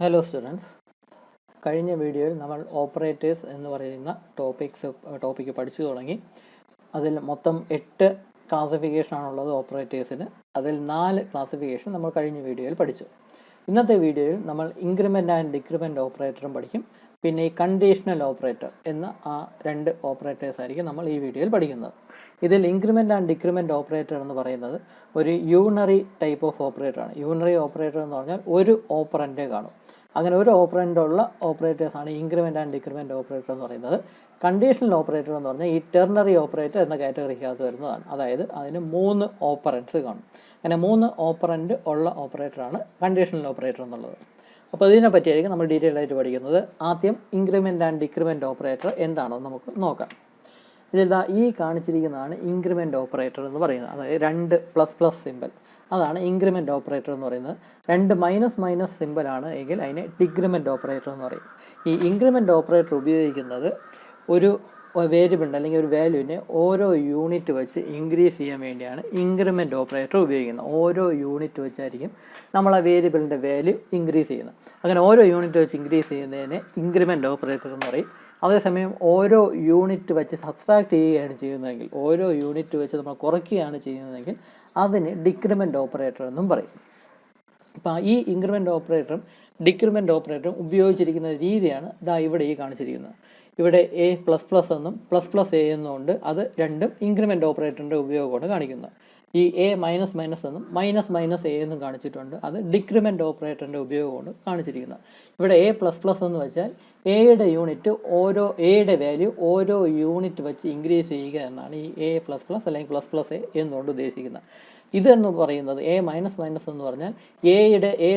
Hello students, കഴിഞ്ഞ വീഡിയോയിൽ നമ്മൾ ഓപ്പറേറ്റേഴ്സ് എന്ന് പറയുന്ന ടോപ്പിക്ക് പഠിച്ചു തുടങ്ങി. അതിൽ മൊത്തം 8 ക്ലാസിഫിക്കേഷനാണുള്ളത് ഓപ്പറേറ്റേഴ്സിന്. അതിൽ 4 ക്ലാസിഫിക്കേഷൻ നമ്മൾ കഴിഞ്ഞ വീഡിയോയിൽ പഠിച്ചു. ഇന്നത്തെ വീഡിയോയിൽ നമ്മൾ ഇൻക്രിമെൻ്റ് ആൻഡ് ഡിക്രിമെൻ്റ് ഓപ്പറേറ്ററും പഠിക്കും. പിന്നെ ഈ കണ്ടീഷണൽ ഓപ്പറേറ്റർ എന്ന ആ 2 ഓപ്പറേറ്റേഴ്സ് ആയിരിക്കും നമ്മൾ ഈ വീഡിയോയിൽ പഠിക്കുന്നത്. ഇതിൽ ഇൻക്രിമെൻ്റ് ആൻഡ് ഡിക്രിമെൻ്റ് ഓപ്പറേറ്റർ എന്ന് പറയുന്നത് ഒരു യൂണറി ടൈപ്പ് ഓഫ് ഓപ്പറേറ്ററാണ്. യൂണറി ഓപ്പറേറ്റർ എന്ന് പറഞ്ഞാൽ ഒരു ഓപ്പറൻറ്റേ കാണും. അങ്ങനെ ഒരു ഓപ്പറൻ്റുള്ള ഓപ്പറേറ്റേഴ്സാണ് ഇൻക്രിമെൻ്റ് ആൻഡ് ഡിക്രിമെൻ്റ് ഓപ്പറേറ്റർ എന്ന് പറയുന്നത്. കണ്ടീഷണൽ ഓപ്പറേറ്റർ എന്ന് പറഞ്ഞാൽ ഈ ടെർണറി ഓപ്പറേറ്റർ എന്ന കാറ്റഗറിക്കകത്ത് വരുന്നതാണ്. അതായത് അതിന് 3 ഓപ്പറൻറ്റ്സ് കാണും. അങ്ങനെ 3 ഓപ്പറൻറ്റ് ഉള്ള ഓപ്പറേറ്ററാണ് കണ്ടീഷണൽ ഓപ്പറേറ്റർ എന്നുള്ളത്. അപ്പോൾ ഇതിനെ പറ്റിയായിരിക്കും നമ്മൾ ഡീറ്റെയിൽ ആയിട്ട് പഠിക്കുന്നത്. ആദ്യം ഇൻക്രിമെൻ്റ് ആൻഡ് ഡിക്രിമെൻ്റ് ഓപ്പറേറ്റർ എന്താണെന്ന് നമുക്ക് നോക്കാം. ഇതിൽ ഈ കാണിച്ചിരിക്കുന്നതാണ് ഇൻക്രിമെൻ്റ് ഓപ്പറേറ്റർ എന്ന് പറയുന്നത്. അതായത് 2 ++ സിമ്പൽ, അതാണ് ഇൻക്രിമെൻ്റ് ഓപ്പറേറ്റർ എന്ന് പറയുന്നത്. 2 - സിമ്പലാണ് എങ്കിൽ അതിനെ ഡിക്രിമെൻ്റ് ഓപ്പറേറ്റർ എന്ന് പറയും. ഈ ഇൻക്രിമെൻ്റ് ഓപ്പറേറ്റർ ഉപയോഗിക്കുന്നത് ഒരു വേരിയബിളിൻ്റെ അല്ലെങ്കിൽ ഒരു വാല്യൂവിനെ ഓരോ യൂണിറ്റ് വെച്ച് ഇൻക്രീസ് ചെയ്യാൻ വേണ്ടിയാണ് ഇൻക്രിമെൻ്റ് ഓപ്പറേറ്റർ ഉപയോഗിക്കുന്നത്. ഓരോ യൂണിറ്റ് വെച്ചായിരിക്കും നമ്മൾ ആ വേരിയബിളിൻ്റെ വാല്യൂ ഇൻക്രീസ് ചെയ്യുന്നത്. അങ്ങനെ ഓരോ യൂണിറ്റ് വെച്ച് ഇൻക്രീസ് ചെയ്യുന്നതിനെ ഇൻക്രിമെൻ്റ് ഓപ്പറേറ്റർ എന്ന് പറയും. അതേസമയം ഓരോ യൂണിറ്റ് വെച്ച് സബ്സ്ട്രാക്ട് ചെയ്യുകയാണ് ചെയ്യുന്നതെങ്കിൽ, ഓരോ യൂണിറ്റ് വെച്ച് നമ്മൾ കുറയ്ക്കുകയാണ് ചെയ്യുന്നതെങ്കിൽ അതിന് ഡിക്രിമെൻ്റ് ഓപ്പറേറ്റർ എന്നും പറയും. അപ്പോൾ ഈ ഇൻക്രിമെൻ്റ് ഓപ്പറേറ്ററും ഡിക്രിമെൻ്റ് ഓപ്പറേറ്ററും ഉപയോഗിച്ചിരിക്കുന്ന രീതിയാണ് ഇവിടെ ഈ കാണിച്ചിരിക്കുന്നത്. ഇവിടെ A++ എന്നും ++ A എന്നും ഉണ്ട്. അത് രണ്ടും ഇൻക്രിമെൻ്റ് ഓപ്പറേറ്ററിൻ്റെ ഉപയോഗമാണ് കാണിക്കുന്നത്. ഈ A- എന്നും -A എന്നും കാണിച്ചിട്ടുണ്ട്. അത് ഡിക്രിമെൻ്റ് ഓപ്പറേറ്ററിൻ്റെ ഉപയോഗമാണ് കാണിച്ചിരിക്കുന്നത്. ഇവിടെ A++ എന്ന് വെച്ചാൽ എയുടെ യൂണിറ്റ് എയുടെ വാല്യൂ ഓരോ യൂണിറ്റ് വെച്ച് ഇൻക്രീസ് ചെയ്യുക എന്നാണ് ഈ A++ അല്ലെങ്കിൽ ++ A എന്നുകൊണ്ട് ഉദ്ദേശിക്കുന്നത്. ഇതെന്ന് പറയുന്നത് A- എന്ന് പറഞ്ഞാൽ A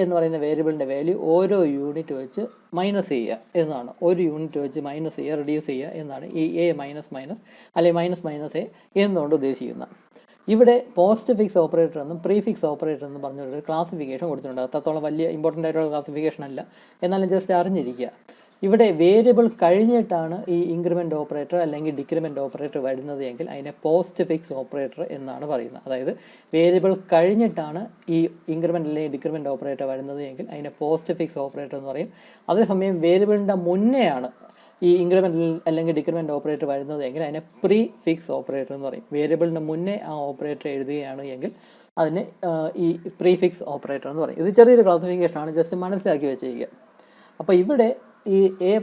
എന്ന് പറയുന്ന വേരിയബിളിൻ്റെ വാല്യൂ ഓരോ യൂണിറ്റ് വെച്ച് മൈനസ് ചെയ്യുക എന്നാണ്. ഒരു യൂണിറ്റ് വെച്ച് മൈനസ് ചെയ്യുക, റെഡ്യൂസ് ചെയ്യുക എന്നാണ് ഈ A- അല്ലെങ്കിൽ -A എന്നുകൊണ്ട് ഉദ്ദേശിക്കുന്നത്. ഇവിടെ പോസ്റ്റ് ഫിക്സ് ഓപ്പറേറ്റർ എന്നും പ്രീഫിക്സ് ഓപ്പറേറ്റർ എന്നും പറഞ്ഞൊരു ക്ലാസിഫിക്കേഷൻ കൊടുത്തിട്ടുണ്ട്. അത്രത്തോളം വലിയ ഇമ്പോർട്ടൻ്റ് ആയിട്ടുള്ള ക്ലാസിഫിക്കേഷൻ അല്ല, എന്നാലും ജസ്റ്റ് അറിഞ്ഞിരിക്കുക. ഇവിടെ വേരിയബിൾ കഴിഞ്ഞിട്ടാണ് ഈ ഇൻക്രിമെൻ്റ് ഓപ്പറേറ്റർ അല്ലെങ്കിൽ ഡിക്രിമെൻ്റ് ഓപ്പറേറ്റർ വരുന്നത് എങ്കിൽ അതിനെ പോസ്റ്റ് ഫിക്സ് ഓപ്പറേറ്റർ എന്നാണ് പറയുന്നത്. അതായത് വേരിയബിൾ കഴിഞ്ഞിട്ടാണ് ഈ ഇൻക്രിമെൻ്റ് അല്ലെങ്കിൽ ഡിക്രിമെൻ്റ് ഓപ്പറേറ്റർ വരുന്നത് എങ്കിൽ അതിനെ പോസ്റ്റ് ഫിക്സ് ഓപ്പറേറ്റർ എന്ന് പറയും. അതേസമയം വേരിയബിളിൻ്റെ മുന്നെയാണ് ഈ ഇൻക്രിമെൻ്റ് അല്ലെങ്കിൽ ഡിക്രിമെൻ്റ് ഓപ്പറേറ്റർ വരുന്നത് എങ്കിൽ അതിനെ പ്രീ ഫിക്സ് ഓപ്പറേറ്റർ എന്ന് പറയും. വേരിയബിളിന് മുന്നേ ആ ഓപ്പറേറ്റർ എഴുതുകയാണ് എങ്കിൽ അതിന് ഈ പ്രീ ഫിക്സ് ഓപ്പറേറ്റർ എന്ന് പറയും. ഇത് ചെറിയൊരു ക്ലാസിഫിക്കേഷനാണ്, ജസ്റ്റ് മനസ്സിലാക്കി വെച്ചിരിക്കുക. അപ്പോൾ ഇവിടെ ഈ A++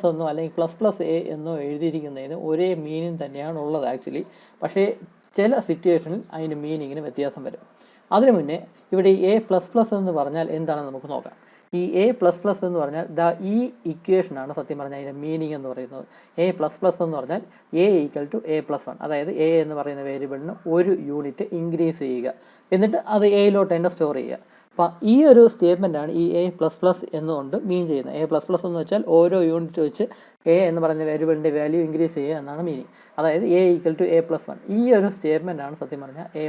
എന്നോ അല്ലെങ്കിൽ ++ A എന്നോ എഴുതിയിരിക്കുന്നതിന് ഒരേ മീനിങ് തന്നെയാണ് ഉള്ളത് ആക്ച്വലി. പക്ഷേ ചില സിറ്റുവേഷനിൽ അതിന് മീനിങ്ങിന് വ്യത്യാസം വരും. അതിനു മുന്നേ ഇവിടെ ഈ A++ എന്ന് പറഞ്ഞാൽ എന്താണെന്ന് നമുക്ക് നോക്കാം. ഈ A++ എന്ന് പറഞ്ഞാൽ ഈ ഇക്വേഷനാണ് സത്യം പറഞ്ഞാൽ അതിൻ്റെ മീനിങ് എന്ന് പറയുന്നത്. A++ എന്ന് പറഞ്ഞാൽ A = A+1. അതായത് A എന്ന് പറയുന്ന വേരിയബിളിന് ഒരു യൂണിറ്റ് ഇൻക്രീസ് ചെയ്യുക, എന്നിട്ട് അത് Aയിലോട്ട് തന്നെ സ്റ്റോർ ചെയ്യുക. അപ്പം ഈ ഒരു സ്റ്റേറ്റ്മെൻറ്റാണ് ഈ A++ എന്നുകൊണ്ട് മീൻ ചെയ്യുന്നത്. A++ എന്ന് വെച്ചാൽ ഓരോ യൂണിറ്റ് വെച്ച് A എന്ന് പറയുന്ന വേരിയബിളിൻ്റെ വാല്യൂ ഇൻക്രീസ് ചെയ്യുക എന്നാണ് മീനിങ്. അതായത് A = A+1. ഈ ഒരു സ്റ്റേറ്റ്മെൻറ്റാണ് സത്യം പറഞ്ഞാൽ A++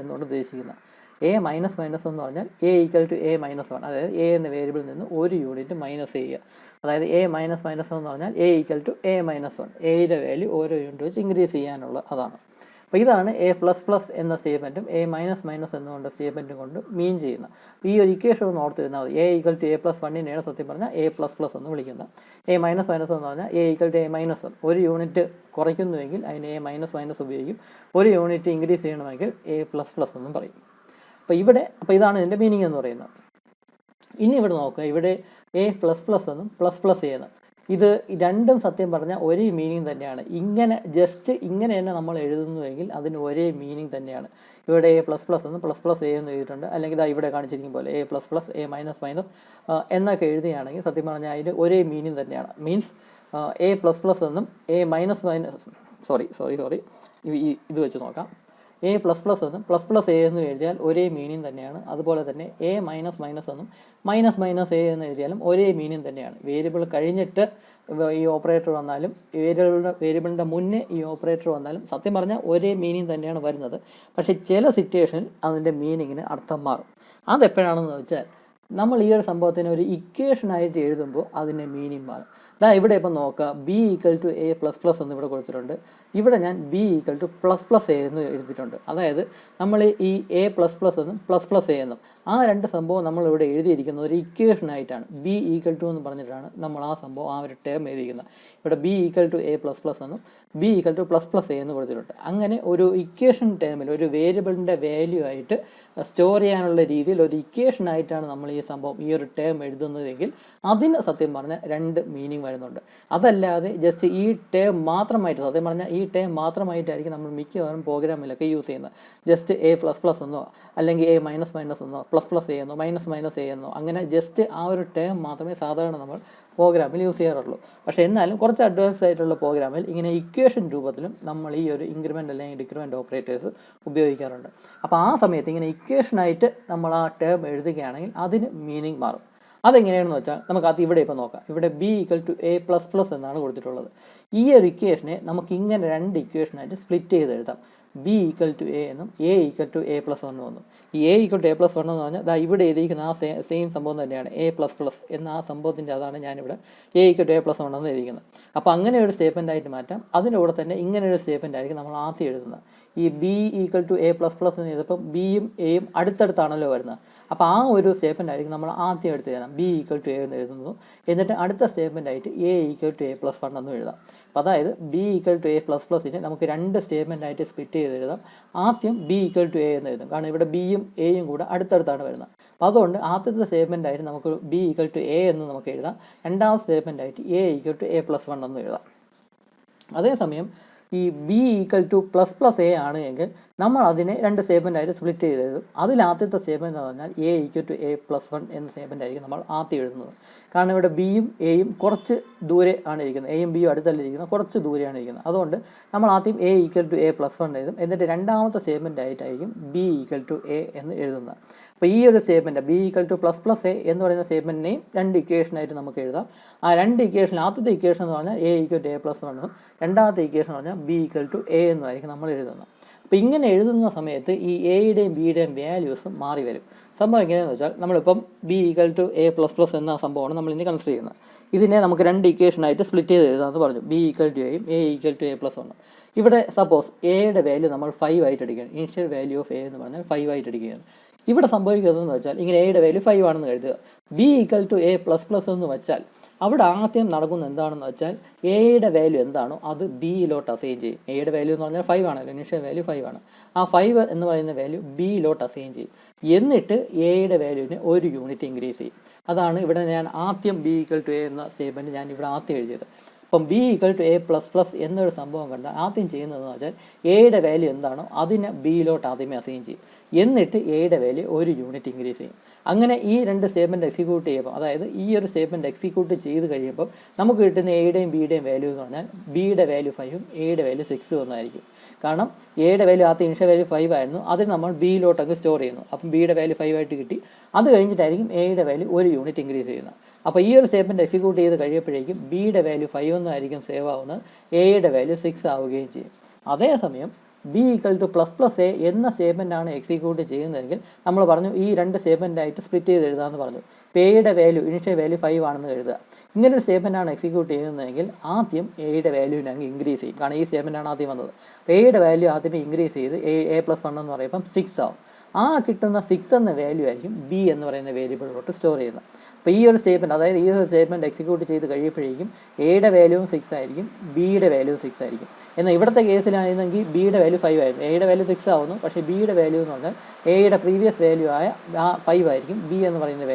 എന്നുകൊണ്ട് ഉദ്ദേശിക്കുന്നത്. A- എന്ന് പറഞ്ഞാൽ A = A-1. അതായത് A എന്ന വേരിയബിളിൽ നിന്ന് ഒരു യൂണിറ്റ് മൈനസ് ചെയ്യുക. അതായത് A- എന്ന് പറഞ്ഞാൽ A = A-1. എയുടെ വാല്യൂ ഓരോ യൂണിറ്റ് വെച്ച് ഇൻക്രീസ് ചെയ്യാനുള്ള അതാണ്. അപ്പോൾ ഇതാണ് A++ എന്ന സ്റ്റേറ്റ്മെൻറ്റും A- എന്നുകൊണ്ട് സ്റ്റേറ്റ്മെൻറ്റും കൊണ്ട് മീൻ ചെയ്യുന്നത്. ഈ ഒരു ഇക്വേഷൻ ഒന്ന് ഓർത്തിരുന്നാൽ മതി. A = A+1നെയാണ് സത്യം പറഞ്ഞാൽ A++ എന്ന് വിളിക്കുന്നത്. A- എന്ന് പറഞ്ഞാൽ A = A-1. ഒരു യൂണിറ്റ് കുറയ്ക്കുന്നുവെങ്കിൽ അതിന് A- ഉപയോഗിക്കും. ഒരു യൂണിറ്റ് ഇൻക്രീസ് ചെയ്യണമെങ്കിൽ A++ എന്നും പറയും. അപ്പോൾ ഇതാണ് ഇതിൻ്റെ മീനിങ് എന്ന് പറയുന്നത്. ഇനി ഇവിടെ നോക്കുക, ഇവിടെ A++ എന്നും ++ A എന്നും ഇത് രണ്ടും സത്യം പറഞ്ഞാൽ ഒരേ മീനിങ് തന്നെയാണ്. ജസ്റ്റ് ഇങ്ങനെ തന്നെ നമ്മൾ എഴുതുന്നുവെങ്കിൽ അതിന് ഒരേ മീനിങ് തന്നെയാണ്. ഇവിടെ A++ എന്നും ++ A എന്ന് എഴുതിയിട്ടുണ്ട്. അല്ലെങ്കിൽ ഇവിടെ കാണിച്ചിരിക്കും പോലെ A++, A- എന്നൊക്കെ എഴുതുകയാണെങ്കിൽ സത്യം പറഞ്ഞാൽ അതിന് ഒരേ മീനിങ് തന്നെയാണ്. മീൻസ് A++ എന്നും ഇത് വെച്ച് നോക്കാം. A++ എന്നും ++ A എന്നും എഴുതിയാൽ ഒരേ മീനിങ് തന്നെയാണ്. അതുപോലെ തന്നെ A- എന്നും -A എന്ന് എഴുതിയാലും ഒരേ മീനിങ് തന്നെയാണ്. വേരിയബിൾ കഴിഞ്ഞിട്ട് ഈ ഓപ്പറേറ്റർ വന്നാലും വേരിയബിളിൻ്റെ മുന്നേ ഈ ഓപ്പറേറ്റർ വന്നാലും സത്യം പറഞ്ഞാൽ ഒരേ മീനിങ് തന്നെയാണ് വരുന്നത്. പക്ഷേ ചില സിറ്റുവേഷനിൽ അതിൻ്റെ മീനിങ്ങിന് അർത്ഥം മാറും. അതെപ്പോഴാണെന്ന് വെച്ചാൽ നമ്മൾ ഈ ഒരു സംഭവത്തിന് ഒരു ഇക്വേഷനായിട്ട് എഴുതുമ്പോൾ അതിൻ്റെ മീനിങ് മാറും. ഇവിടെ ഇപ്പം നോക്കുക, B = A++ എന്ന് ഇവിടെ കൊടുത്തിട്ടുണ്ട്. ഇവിടെ ഞാൻ B = ++ A എന്ന് എഴുതിയിട്ടുണ്ട്. അതായത് നമ്മൾ ഈ A++ എന്നും ++ A എന്നും ആ രണ്ട് സംഭവം നമ്മളിവിടെ എഴുതിയിരിക്കുന്നത് ഒരു ഇക്വേഷനായിട്ടാണ്. ബി ഈക്വൽ ടു എന്ന് പറഞ്ഞിട്ടാണ് നമ്മൾ ആ സംഭവം ആ ഒരു ടേം എഴുതിയിരിക്കുന്നത്. ഇവിടെ B equal to A plus plus എന്നും B equal to plus plus A എന്ന് കൊടുത്തിട്ടുണ്ട്. അങ്ങനെ ഒരു ഇക്വേഷൻ ടേമിൽ ഒരു വേരിയബിളിൻ്റെ വാല്യൂ ആയിട്ട് സ്റ്റോർ ചെയ്യാനുള്ള രീതിയിൽ ഒരു ഇക്വേഷനായിട്ടാണ് നമ്മൾ ഈ സംഭവം ഈ ഒരു ടേം എഴുതുന്നതെങ്കിൽ അതിന് സത്യം പറഞ്ഞാൽ രണ്ട് മീനിങ് വരുന്നുണ്ട്. അതല്ലാതെ ജസ്റ്റ് ഈ ടേം മാത്രമായിട്ട് സത്യം പറഞ്ഞാൽ ഈ ടേം മാത്രമായിട്ടായിരിക്കും നമ്മൾ മിക്കവാറും പ്രോഗ്രാമിലൊക്കെ യൂസ് ചെയ്യുന്നത്. ജസ്റ്റ് എ പ്ലസ് പ്ലസ് എന്നോ അല്ലെങ്കിൽ എ മൈനസ് മൈനസ് എന്നോ പ്ലസ് പ്ലസ് എ എന്നോ മൈനസ് മൈനസ് എ എന്നോ അങ്ങനെ ജസ്റ്റ് ആ ഒരു ടേം മാത്രമേ സാധാരണ നമ്മൾ പ്രോഗ്രാമിൽ യൂസ് ചെയ്യാറുള്ളൂ. പക്ഷേ എന്നാലും കുറച്ച് അഡ്വാൻസ്ഡ് ആയിട്ടുള്ള പ്രോഗ്രാമിൽ ഇങ്ങനെ ഇക്വേഷൻ രൂപത്തിലും നമ്മൾ ഈ ഒരു ഇൻക്രിമെൻ്റ് അല്ലെങ്കിൽ ഡിക്രിമെൻ്റ് ഓപ്പറേറ്റേഴ്സ് ഉപയോഗിക്കാറുണ്ട്. അപ്പോൾ ആ സമയത്ത് ഇങ്ങനെ ഇക്വേഷനായിട്ട് നമ്മൾ ആ ടേം എഴുതുകയാണെങ്കിൽ അതിന് മീനിങ് മാറും. അതെങ്ങനെയാണെന്ന് വെച്ചാൽ നമുക്ക് അത് ഇവിടെ ഇപ്പോൾ നോക്കാം. ഇവിടെ B equal to A plus plus എന്നാണ് കൊടുത്തിട്ടുള്ളത്. ഈ ഒരു ഇക്വേഷനെ നമുക്ക് ഇങ്ങനെ രണ്ട് ഇക്വേഷനായിട്ട് സ്പ്ലിറ്റ് ചെയ്ത് എഴുതാം. ബി ഈക്വൽ ടു എ എന്നും A equal to A plus one എന്നും. ഈ A equal to A plus one എന്ന് പറഞ്ഞാൽ ഇവിടെ എഴുതിയിരിക്കുന്ന ആ സെയിം സംഭവം തന്നെയാണ്. എ പ്ലസ് പ്ലസ് എന്ന ആ സംഭവത്തിൻ്റെ അതാണ് ഞാനിവിടെ A equal to A plus one എന്ന് എഴുതിയിരിക്കുന്നത്. അപ്പോൾ അങ്ങനെ ഒരു സ്റ്റേറ്റ്മെൻ്റ് ആയിട്ട് മാറ്റാം. അതിൻ്റെ കൂടെ തന്നെ ഇങ്ങനെ ഒരു സ്റ്റേറ്റ്മെൻ്റ് ആയിരിക്കും നമ്മൾ ആദ്യം എഴുതുന്നത്. ഈ B equal to A plus plus എന്ന് ചെയ്തപ്പം ബിയും എയും അടുത്തടുത്താണല്ലോ വരുന്നത്. അപ്പോൾ ആ ഒരു സ്റ്റേറ്റ്മെൻ്റ് ആയിരിക്കും നമ്മൾ ആദ്യം എടുത്ത് എഴുതാം. ബി ഈക്വൽ ടു എ എന്ന് എഴുതുന്നു. എന്നിട്ട് അടുത്ത സ്റ്റേറ്റ്മെൻ്റ് ആയിട്ട് A equal to A plus one എന്നും എഴുതാം. അപ്പോൾ അതായത് B equal to A plus പ്ലസിനെ നമുക്ക് രണ്ട് സ്റ്റേറ്റ്മെൻ്റ് ആയിട്ട് സ്പ്ലിറ്റ് ചെയ്ത് എഴുതാം. ആദ്യം ബി ഈക്വൽ ടു എ എന്ന് എഴുതും. കാരണം ഇവിടെ ബിയും എയും കൂടെ അടുത്തടുത്താണ് വരുന്നത്. അപ്പോൾ അതുകൊണ്ട് ആദ്യത്തെ സ്റ്റേറ്റ്മെൻ്റ് ആയിട്ട് നമുക്ക് ബി ഈക്വൽ ടു എ എന്ന് നമുക്ക് എഴുതാം. രണ്ടാമത്തെ സ്റ്റേറ്റ്മെൻ്റ് ആയിട്ട് A equal to A plus one എന്ന് എഴുതാം. അതേസമയം ഈ B equal to plus plus A ആണ് എങ്കിൽ നമ്മൾ അതിനെ രണ്ട് സ്റ്റേറ്റ്മെൻ്റ് ആയിട്ട് സ്പ്ലിറ്റ് ചെയ്ത് എഴുതും. അതിൽ ആദ്യത്തെ സ്റ്റേറ്റ്മെൻറ്റ് എന്ന് പറഞ്ഞാൽ A equal to A plus one എന്ന സ്റ്റേറ്റ്മെൻ്റ് ആയിരിക്കും നമ്മൾ ആദ്യം എഴുതുന്നത്. കാരണം ഇവിടെ ബിയും എയും കുറച്ച് ദൂരെ ആണ് ഇരിക്കുന്നത്. എയും ബിയും അടുത്തല്ല ഇരിക്കുന്നത്, കുറച്ച് ദൂരെയാണ് ഇരിക്കുന്നത്. അതുകൊണ്ട് നമ്മൾ ആദ്യം A equal to A plus one എഴുതും. എന്നിട്ട് രണ്ടാമത്തെ സ്റ്റേറ്റ്മെൻ്റ് ആയിട്ടായിരിക്കും ബി ഈക്വൽ ടു എ എന്ന് എഴുതുന്നത്. അപ്പോൾ ഈ ഒരു statement B equal to plus plus A എന്ന് പറയുന്ന സ്റ്റേറ്റ്മെൻറ്റിനെയും രണ്ട് ഇക്വേഷനായിട്ട് നമുക്ക് എഴുതാം. ആ രണ്ട് ഇക്വേഷൻ ആദ്യത്തെ ഇക്വേഷൻ എന്ന് പറഞ്ഞാൽ A equal to A plus one എന്നും രണ്ടാമത്തെ ഇക്വേഷൻ എന്ന് പറഞ്ഞാൽ ബി ഈക്വൽ ടു എ എന്നുമായിരിക്കും നമ്മൾ എഴുതുന്നത്. അപ്പോൾ ഇങ്ങനെ എഴുതുന്ന സമയത്ത് ഈ എയുടെയും ബിയുടെയും വാല്യൂസും മാറി വരും. സംഭവം എങ്ങനെയാണെന്ന് വെച്ചാൽ നമ്മളിപ്പം B equal to A plus plus എന്ന സംഭവമാണ് നമ്മളിനി കൺസിഡർ ചെയ്യുന്നത്. ഇതിനെ നമുക്ക് രണ്ട് ഇക്വേഷനായിട്ട് സ്പ്ലിറ്റ് ചെയ്ത് എഴുതാമെന്ന് പറഞ്ഞു. ബി ഈക്വൽ ടു എയും A equal to A plus വണ്ണും. ഇവിടെ സപ്പോസ് എയുടെ വാല്യൂ നമ്മൾ 5 ആയിട്ട് എടുക്കുകയാണ്. ഇനിഷ്യൽ വാല്യൂ ഓഫ് എ എന്ന് പറഞ്ഞാൽ 5 ആയിട്ട് എടുക്കുകയാണ്. ഇവിടെ സംഭവിക്കുന്നതെന്ന് വെച്ചാൽ ഇങ്ങനെ എയുടെ വാല്യൂ 5 ആണെന്ന് കരുതുക. B equal to A plus plus എന്ന് വെച്ചാൽ അവിടെ ആദ്യം നടക്കുന്ന എന്താണെന്ന് വെച്ചാൽ എയുടെ വാല്യൂ എന്താണോ അത് ബിയിലോട്ട് അസൈൻ ചെയ്യും. എയുടെ വാല്യൂ എന്ന് പറഞ്ഞാൽ 5 ആണല്ലോ, ഇനിഷ്യൽ വാല്യൂ 5 ആണ്. ആ 5 എന്ന് പറയുന്ന വാല്യൂ ബിയിലോട്ട് അസൈൻ ചെയ്യും. എന്നിട്ട് എയുടെ വാല്യൂവിന് 1 യൂണിറ്റ് ഇൻക്രീസ് ചെയ്യും. അതാണ് ഇവിടെ ഞാൻ ആദ്യം ബി ഈക്വൽ ടു എ എന്ന സ്റ്റേറ്റ്മെൻറ്റ് ഞാൻ ഇവിടെ ആദ്യം എഴുതിയത്. അപ്പം B equal to A plus plus എന്നൊരു സംഭവം കണ്ട ആദ്യം ചെയ്യുന്നതെന്ന് വെച്ചാൽ എയുടെ വാല്യൂ എന്താണോ അതിനെ ബിയിലോട്ട് ആദ്യമേ അസൈൻ ചെയ്യും. എന്നിട്ട് എയുടെ വാല്യൂ 1 യൂണിറ്റ് ഇൻക്രീസ് ചെയ്യും. അങ്ങനെ ഈ രണ്ട് സ്റ്റേറ്റ്മെൻറ്റ് എക്സിക്യൂട്ട് ചെയ്യുമ്പോൾ, അതായത് ഈ ഒരു സ്റ്റേറ്റ്മെൻറ്റ് എക്സിക്യൂട്ട് ചെയ്ത് കഴിയുമ്പോൾ നമുക്ക് കിട്ടുന്ന എയുടെയും ബിയുടെയും വാല്യൂ എന്ന് പറഞ്ഞാൽ ബിയുടെ വാല്യൂ 5ഉം എയുടെ വാല്യൂ 6 ഒന്നായിരിക്കും. കാരണം എയുടെ വാല്യൂ ആദ്യം ഇനിഷ്യൽ വാല്യൂ 5 ആയിരുന്നു, അതിന് നമ്മൾ ബിയിലോട്ടൊക്കെ സ്റ്റോർ ചെയ്യുന്നു. അപ്പം ബിയുടെ വാല്യൂ 5 ആയിട്ട് കിട്ടി. അത് കഴിഞ്ഞിട്ടായിരിക്കും എയുടെ വാല്യൂ 1 യൂണിറ്റ് ഇൻക്രീസ് ചെയ്യുന്നത്. അപ്പോൾ ഈ ഒരു സ്റ്റേറ്റ്മെൻറ്റ് എക്സിക്യൂട്ട് ചെയ്ത് കഴിയുമ്പോഴേക്കും ബിയുടെ വാല്യൂ 5 ഒന്നായിരിക്കും സേവ് ആവുന്നത്, എയുടെ വാല്യൂ 6 ആവുകയും ചെയ്യും. അതേസമയം B equal to plus plus A എന്ന സ്റ്റേറ്റ്മെൻറ്റാണ് എക്സിക്യൂട്ട് ചെയ്യുന്നതെങ്കിൽ നമ്മൾ പറഞ്ഞു ഈ രണ്ട് സ്റ്റേറ്റ്മെൻറ്റായിട്ട് സ്പ്ലിറ്റ് ചെയ്ത് എഴുതാമെന്ന് പറഞ്ഞു. എയുടെ വാല്യൂ ഇനിഷ്യൽ വാല്യൂ 5 ആണെന്ന് എഴുതുക. ഇങ്ങനൊരു സ്റ്റേറ്റ്മെൻറ്റാണ് എക്സിക്യൂട്ട് ചെയ്യുന്നതെങ്കിൽ ആദ്യം എയുടെ വാല്യൂവിനെ അങ്ങ് ഇൻക്രീസ് ചെയ്യും. കാരണം ഈ സ്റ്റേറ്റ്മെൻറ്റാണ് ആദ്യം വന്നത്. അപ്പോൾ എയുടെ വാല്യൂ ആദ്യമേ ഇൻക്രീസ് ചെയ്ത് എ പ്ലസ് 1 എന്ന് പറയുമ്പം 6 ആവും. ആ കിട്ടുന്ന 6 എന്ന വാല്യൂ ആയിരിക്കും ബി എന്ന് പറയുന്ന വേരിയബിളിലോട്ട് സ്റ്റോർ ചെയ്യുന്നത്. അപ്പോൾ ഈ ഒരു സ്റ്റേറ്റ്മെൻറ്റ്, അതായത് ഈ ഒരു സ്റ്റേറ്റ്മെൻറ്റ് എക്സിക്യൂട്ട് ചെയ്ത് കഴിയുമ്പോഴേക്കും എയുടെ വാല്യൂവും 6 ആയിരിക്കും, ബിയുടെ വാല്യൂവും 6 ആയിരിക്കും. എന്നാൽ ഇവിടുത്തെ കേസിലായിരുന്നെങ്കിൽ ബിയുടെ വാല്യൂ 5 ആയിരുന്നു, എയുടെ വാല്യൂ 6 ആവുന്നു. പക്ഷേ ബിയുടെ വാല്യൂ എന്ന് പറഞ്ഞാൽ എയുടെ പ്രീവിയസ് വാല്യൂ ആയ 5 ആയിരിക്കും ബി എന്ന് പറയുന്ന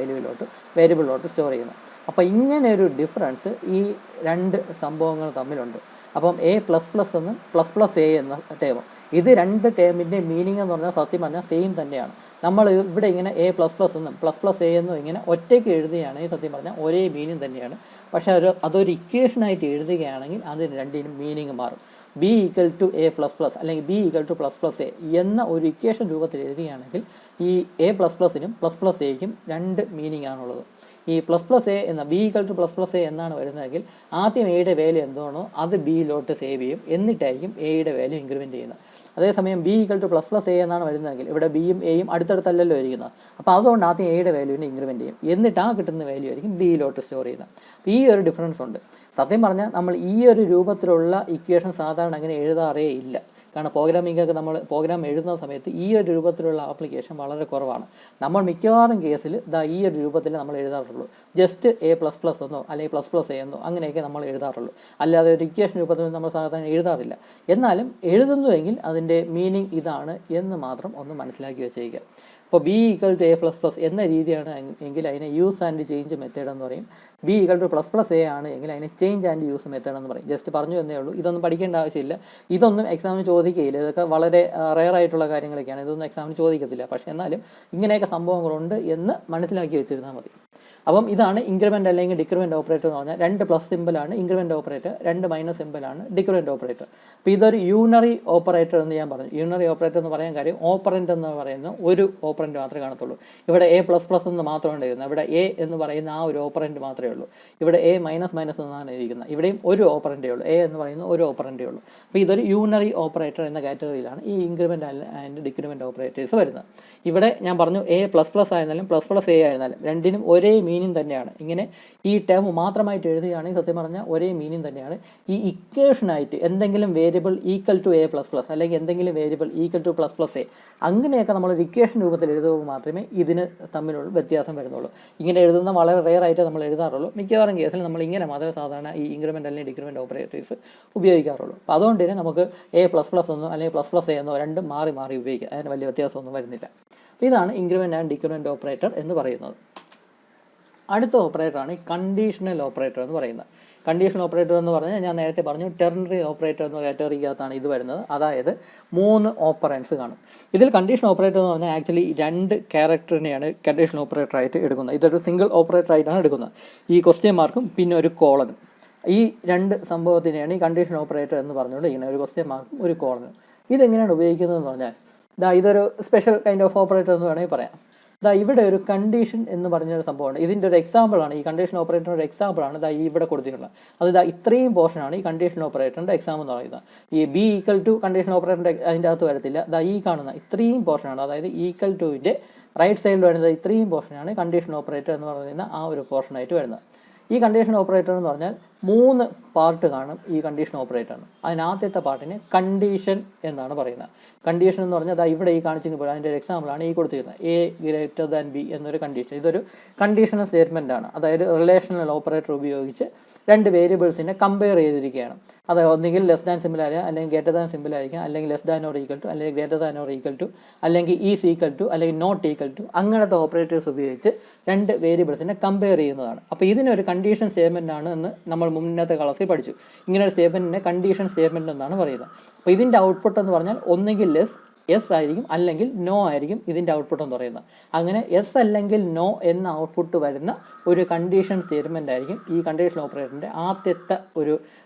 വേരിയബിളിലോട്ട് സ്റ്റോർ ചെയ്യുന്നത്. അപ്പോൾ ഇങ്ങനെ ഒരു ഡിഫറൻസ് ഈ രണ്ട് സംഭവങ്ങൾ തമ്മിലുണ്ട്. അപ്പം എ പ്ലസ് പ്ലസ് എന്നും പ്ലസ് പ്ലസ് എ എന്ന ടേമും, ഇത് രണ്ട് ടേമിൻ്റെ മീനിങ് എന്ന് പറഞ്ഞാൽ സത്യം പറഞ്ഞാൽ സെയിം തന്നെയാണ്. നമ്മൾ ഇവിടെ ഇങ്ങനെ എ പ്ലസ് പ്ലസ് എന്നും പ്ലസ് പ്ലസ് എ എന്നും ഇങ്ങനെ ഒറ്റയ്ക്ക് എഴുതുകയാണെങ്കിൽ സത്യം പറഞ്ഞാൽ ഒരേ മീനിങ് തന്നെയാണ്. പക്ഷേ അതൊരു ഇക്വേഷനായിട്ട് എഴുതുകയാണെങ്കിൽ അതിന് രണ്ടിനും മീനിങ് മാറും. B equal to A plus plus അല്ലെങ്കിൽ B equal to plus plus A എന്ന ഒരു ഇക്വേഷൻ രൂപത്തിൽ എഴുതുകയാണെങ്കിൽ ഈ എ പ്ലസ് പ്ലസിനും പ്ലസ് പ്ലസ് എയ്ക്കും രണ്ട് മീനിങ് ആണുള്ളത്. ഈ പ്ലസ് പ്ലസ് എ എന്ന B equal to plus plus A എന്നാണ് വരുന്നതെങ്കിൽ ആദ്യം എയുടെ വാല്യൂ എന്താണോ അത് ബിയിലോട്ട് സേവ് ചെയ്യും, എന്നിട്ടായിരിക്കും എയുടെ വാല്യൂ ഇൻക്രിമെൻറ്റ് ചെയ്യുന്നത്. അതേസമയം B equal to plus plus A എന്നാണ് വരുന്നതെങ്കിൽ ഇവിടെ ബിയും എയും അടുത്തടുത്തല്ലല്ലോ ഇരിക്കുന്നത്. അപ്പോൾ അതുകൊണ്ട് ആദ്യം എയുടെ വാല്യൂവിനെ ഇൻക്രിമെൻറ്റ് ചെയ്യും, എന്നിട്ട് ആ കിട്ടുന്ന വാല്യൂ ആയിരിക്കും ബിയിലോട്ട് സ്റ്റോർ ചെയ്യുന്നത്. അപ്പോൾ ഈ ഒരു ഡിഫറൻസ് ഉണ്ട്. സത്യം പറഞ്ഞാൽ നമ്മൾ ഈ ഒരു രൂപത്തിലുള്ള ഇക്വേഷൻ സാധാരണ അങ്ങനെ എഴുതാറേ ഇല്ല. കാരണം പ്രോഗ്രാമിംഗൊക്കെ നമ്മൾ പ്രോഗ്രാം എഴുതുന്ന സമയത്ത് ഈ ഒരു രൂപത്തിലുള്ള ആപ്ലിക്കേഷൻ വളരെ കുറവാണ്. നമ്മൾ മിക്കവാറും കേസിൽ ഈ ഒരു രൂപത്തിൽ നമ്മൾ എഴുതാറുള്ളൂ. ജസ്റ്റ് A++ എന്നോ അല്ലെങ്കിൽ ++A എന്നോ അങ്ങനെയൊക്കെ നമ്മൾ എഴുതാറുള്ളൂ. അല്ലാതെ ഒരു ഇക്വേഷൻ രൂപത്തിൽ നമ്മൾ സാധാരണ എഴുതാറില്ല. എന്നാലും എഴുതുന്നുവെങ്കിൽ അതിൻ്റെ മീനിങ് ഇതാണ് എന്ന് മാത്രം ഒന്ന് മനസ്സിലാക്കി വെച്ചേക്കുക. ഇപ്പോൾ B = A++ എന്ന രീതിയാണ് എങ്കിൽ അതിനെ യൂസ് ആൻഡ് ചേഞ്ച് മെത്തേഡ് എന്ന് പറയും. B = ++A ആണ് എങ്കിൽ അതിനെ ചേഞ്ച് ആൻഡ് യൂസ് മെത്തേഡ് എന്ന് പറയും. ജസ്റ്റ് പറഞ്ഞു എന്നേ ഉള്ളൂ. ഇതൊന്നും പഠിക്കേണ്ട ആവശ്യമില്ല. ഇതൊന്നും എക്സാമിന് ചോദിക്കുകയില്ല. ഇതൊക്കെ വളരെ റെയർ ആയിട്ടുള്ള കാര്യങ്ങളൊക്കെയാണ്. ഇതൊന്നും എക്സാമിന് ചോദിക്കത്തില്ല. പക്ഷേ എന്നാലും ഇങ്ങനെയൊക്കെ സംഭവങ്ങളുണ്ട് എന്ന് മനസ്സിലാക്കി വെച്ചിരുന്നാൽ മതി. അപ്പം ഇതാണ് ഇൻക്രിമെൻ്റ് അല്ലെങ്കിൽ ഡിക്രിമെൻ്റ് ഓപ്പറേറ്റർ എന്ന് പറഞ്ഞാൽ 2 പ്ലസ് സിമ്പിളാണ് ഇൻക്രിമെൻ്റ് ഓപ്പറേറ്റർ, 2 മൈനസ് സിമ്പിളാണ് ഡിക്രിമെൻ്റ് ഓപ്പറേറ്റർ. അപ്പോൾ ഇതൊരു യൂണറി ഓപ്പറേറ്റർ എന്ന് ഞാൻ പറഞ്ഞു. യൂണറി ഓപ്പറേറ്റർ എന്ന് പറയാൻ കാര്യം ഓപ്പറൻ്റ് എന്ന് പറയുന്ന ഒരു ഓപ്പറൻ്റ് മാത്രമേ കാണത്തുള്ളൂ. ഇവിടെ A++ എന്ന് മാത്രമാണ് എഴുതുന്നത്. ഇവിടെ A എന്ന് പറയുന്ന ആ ഒരു ഓപ്പറൻ്റ് മാത്രമേ ഉള്ളൂ. ഇവിടെ A മൈനസ് എന്നാണ് എഴുതിയിരിക്കുന്നത്. ഇവിടെയും ഒരു ഓപ്പറൻ്റേ ഉള്ളൂ. A എന്ന് പറയുന്ന ഒരു ഓപ്പറൻ്റേ ഉള്ളൂ. അപ്പോൾ ഇതൊരു യൂണറി ഓപ്പറേറ്റർ എന്ന കാറ്റഗറിയിലാണ് ഈ ഇൻക്രിമെൻ്റ് ആൻഡ് ഡിക്രിമെൻ്റ് ഓപ്പറേറ്റേഴ്സ് വരുന്നത്. ഇവിടെ ഞാൻ പറഞ്ഞു A++ ആയിരുന്നാലും ++A ആയിരുന്നാലും രണ്ടിനും ഒരേ മീനിങ് തന്നെയാണ്. ഇങ്ങനെ ഈ ടേം മാത്രമായിട്ട് എഴുതുകയാണെങ്കിൽ സത്യം പറഞ്ഞാൽ ഒരേ മീനിങ് തന്നെയാണ്. ഈ ഇക്വേഷനായിട്ട് എന്തെങ്കിലും വേരിയബിൾ =A++ അല്ലെങ്കിൽ എന്തെങ്കിലും വേരിയബിൾ =++A അങ്ങനെയൊക്കെ നമ്മളൊരു ഇക്വേഷൻ രൂപത്തിൽ എഴുതുമ്പോൾ മാത്രമേ ഇതിന് തമ്മിലുള്ള വ്യത്യാസം വരുന്നുള്ളൂ. ഇങ്ങനെ എഴുതുന്ന വളരെ റെയർ ആയിട്ട് നമ്മൾ എഴുതാറുള്ളൂ. മിക്കവാറും കേസിൽ നമ്മൾ ഇങ്ങനെ മാത്രമേ സാധാരണ ഈ ഇൻക്രിമെൻ്റ് അല്ലെങ്കിൽ ഡിക്രിമെൻ്റ് ഓപ്പറേറ്റേഴ്സ് ഉപയോഗിക്കാറുള്ളൂ. അപ്പോൾ അതുകൊണ്ട് തന്നെ നമുക്ക് A++ എന്നോ അല്ലെങ്കിൽ ++A എന്നോ രണ്ടും മാറി ഉപയോഗിക്കാം. അതിന് വലിയ വ്യത്യാസമൊന്നും വരുന്നില്ല. അപ്പോൾ ഇതാണ് ഇൻക്രിമെൻ്റ് ആൻഡ് ഡിക്രിമെൻ്റ് ഓപ്പറേറ്റർ എന്ന് പറയുന്നത്. അടുത്ത ഓപ്പറേറ്ററാണ് കണ്ടീഷണൽ ഓപ്പറേറ്റർ എന്ന് പറയുന്നത്. കണ്ടീഷണൽ ഓപ്പറേറ്റർ എന്ന് പറഞ്ഞാൽ ഞാൻ നേരത്തെ പറഞ്ഞു ടെർണറി ഓപ്പറേറ്റർ എന്ന കാറ്റഗറിക്കകത്താണ് ഇത് വരുന്നത്. അതായത് 3 ഓപ്പറൻസ് കാണും. ഇതിൽ കണ്ടീഷൻ ഓപ്പറേറ്റർ എന്ന് പറഞ്ഞാൽ ആക്ച്വലി 2 ക്യാരക്ടറിനെയാണ് കണ്ടീഷൻ ഓപ്പറേറ്റർ ആയിട്ട് എടുക്കുന്നത്. ഇതൊരു സിംഗിൾ ഓപ്പറേറ്റർ ആയിട്ടാണ് എടുക്കുന്നത്. ഈ ക്വസ്റ്റ്യൻ മാർക്കും പിന്നെ ഒരു കോളനും, ഈ 2 സംഭവത്തിനെയാണ് ഈ കണ്ടീഷൻ ഓപ്പറേറ്റർ എന്ന് പറഞ്ഞുകൊണ്ട് ഇങ്ങനെ ഒരു ക്വസ്റ്റ്യൻ മാർക്കും ഒരു കോളനും. ഇതെങ്ങനെയാണ് ഉപയോഗിക്കുന്നതെന്ന് പറഞ്ഞാൽ ഇതൊരു സ്പെഷ്യൽ കൈൻഡ് ഓഫ് ഓപ്പറേറ്റർ എന്ന് വേണമെങ്കിൽ പറയാം. ഇവിടെ ഒരു കണ്ടീഷൻ എന്ന് പറഞ്ഞൊരു സംഭവമുണ്ട്. ഇതിൻ്റെ ഒരു എക്സാമ്പിളാണ്, ഈ കണ്ടീഷൻ ഓപ്പറേറ്ററിൻ്റെ ഒരു എക്സാമ്പിളാണ് ഇവിടെ കൊടുത്തിട്ടുള്ളത്. അത് ഇത്രയും പോർഷനാണ് ഈ കണ്ടീഷൻ ഓപ്പറേറ്ററിൻ്റെ എക്സാം എന്ന് പറയുന്നത്. ഈ B = കണ്ടീഷൻ ഓപ്പറേറ്ററിൻ്റെ അതിൻ്റെ അകത്ത് വരത്തില്ല. ഈ കാണുന്ന ഇത്രയും പോർഷനാണ്, അതായത് =ൻ്റെ റൈറ്റ് സൈഡിൽ വരുന്നത് ഇത്രയും പോർഷനാണ് കണ്ടീഷൻ ഓപ്പറേറ്റർ എന്ന് പറയുന്ന ആ ഒരു പോർഷനായിട്ട് വരുന്നത്. ഈ കണ്ടീഷൻ ഓപ്പറേറ്റർ എന്ന് പറഞ്ഞാൽ 3 പാർട്ട് കാണും ഈ കണ്ടീഷൻ ഓപ്പറേറ്ററിന്. അതിനാദ്യത്തെ പാർട്ടിനെ കണ്ടീഷൻ എന്നാണ് പറയുന്നത്. കണ്ടീഷൻ എന്ന് പറഞ്ഞാൽ ഇവിടെ ഈ കാണിച്ചിട്ട് അതിൻ്റെ ഒരു എക്സാമ്പിളാണ് ഈ കൊടുത്തിരുന്നത്. A > B എന്നൊരു കണ്ടീഷൻ. ഇതൊരു കണ്ടീഷണൽ സ്റ്റേറ്റ്മെൻ്റ് ആണ്. അതായത് റിലേഷണൽ ഓപ്പറേറ്റർ ഉപയോഗിച്ച് 2 വേരിയബിൾസിനെ കമ്പയർ ചെയ്തിരിക്കുകയാണ്. അത് ഒന്നുകിൽ ലെസ് ദാൻ സിമ്പിൾ ആയിരിക്കാം, അല്ലെങ്കിൽ ഗ്രേറ്റർ ദാൻ സിമ്പിൾ ആയിരിക്കാം, അല്ലെങ്കിൽ less than or equal to, അല്ലെങ്കിൽ greater than or equal to, അല്ലെങ്കിൽ ഈസ് ഈക്വൽ ടു, അല്ലെങ്കിൽ നോട്ട് ഈക്വൽ ടു, അങ്ങനത്തെ ഓപ്പറേറ്റേഴ്സ് ഉപയോഗിച്ച് 2 വേരിയബിൾസിനെ കമ്പയർ ചെയ്യുന്നതാണ്. അപ്പോൾ ഇതിനൊരു കണ്ടീഷൻ സ്റ്റേറ്റ്മെൻ്റ് ആണ് എന്ന് നമ്മൾ മുന്നത്തെ ക്ലാസ്സിൽ പഠിച്ചു. ഇങ്ങനെ ഒരു സ്റ്റേറ്റ്മെൻറ്റിനെ കണ്ടീഷൻ സ്റ്റേറ്റ്മെൻറ്റ് എന്നാണ് പറയുന്നത്. അപ്പോൾ ഇതിൻ്റെ ഔട്ട്പുട്ട് എന്ന് പറഞ്ഞാൽ ഒന്നുകിൽ യെസ് ആയിരിക്കും, അല്ലെങ്കിൽ നോ ആയിരിക്കും ഇതിൻ്റെ ഔട്ട്പുട്ട് എന്ന് പറയുന്നത്. അങ്ങനെ യെസ് അല്ലെങ്കിൽ നോ എന്ന ഔട്ട്പുട്ട് വരുന്ന ഒരു കണ്ടീഷൻ സ്റ്റേറ്റ്മെൻ്റ് ആയിരിക്കും ഈ കണ്ടീഷൻ ഓപ്പറേറ്ററിൻ്റെ ആദ്യത്തെ ഒരു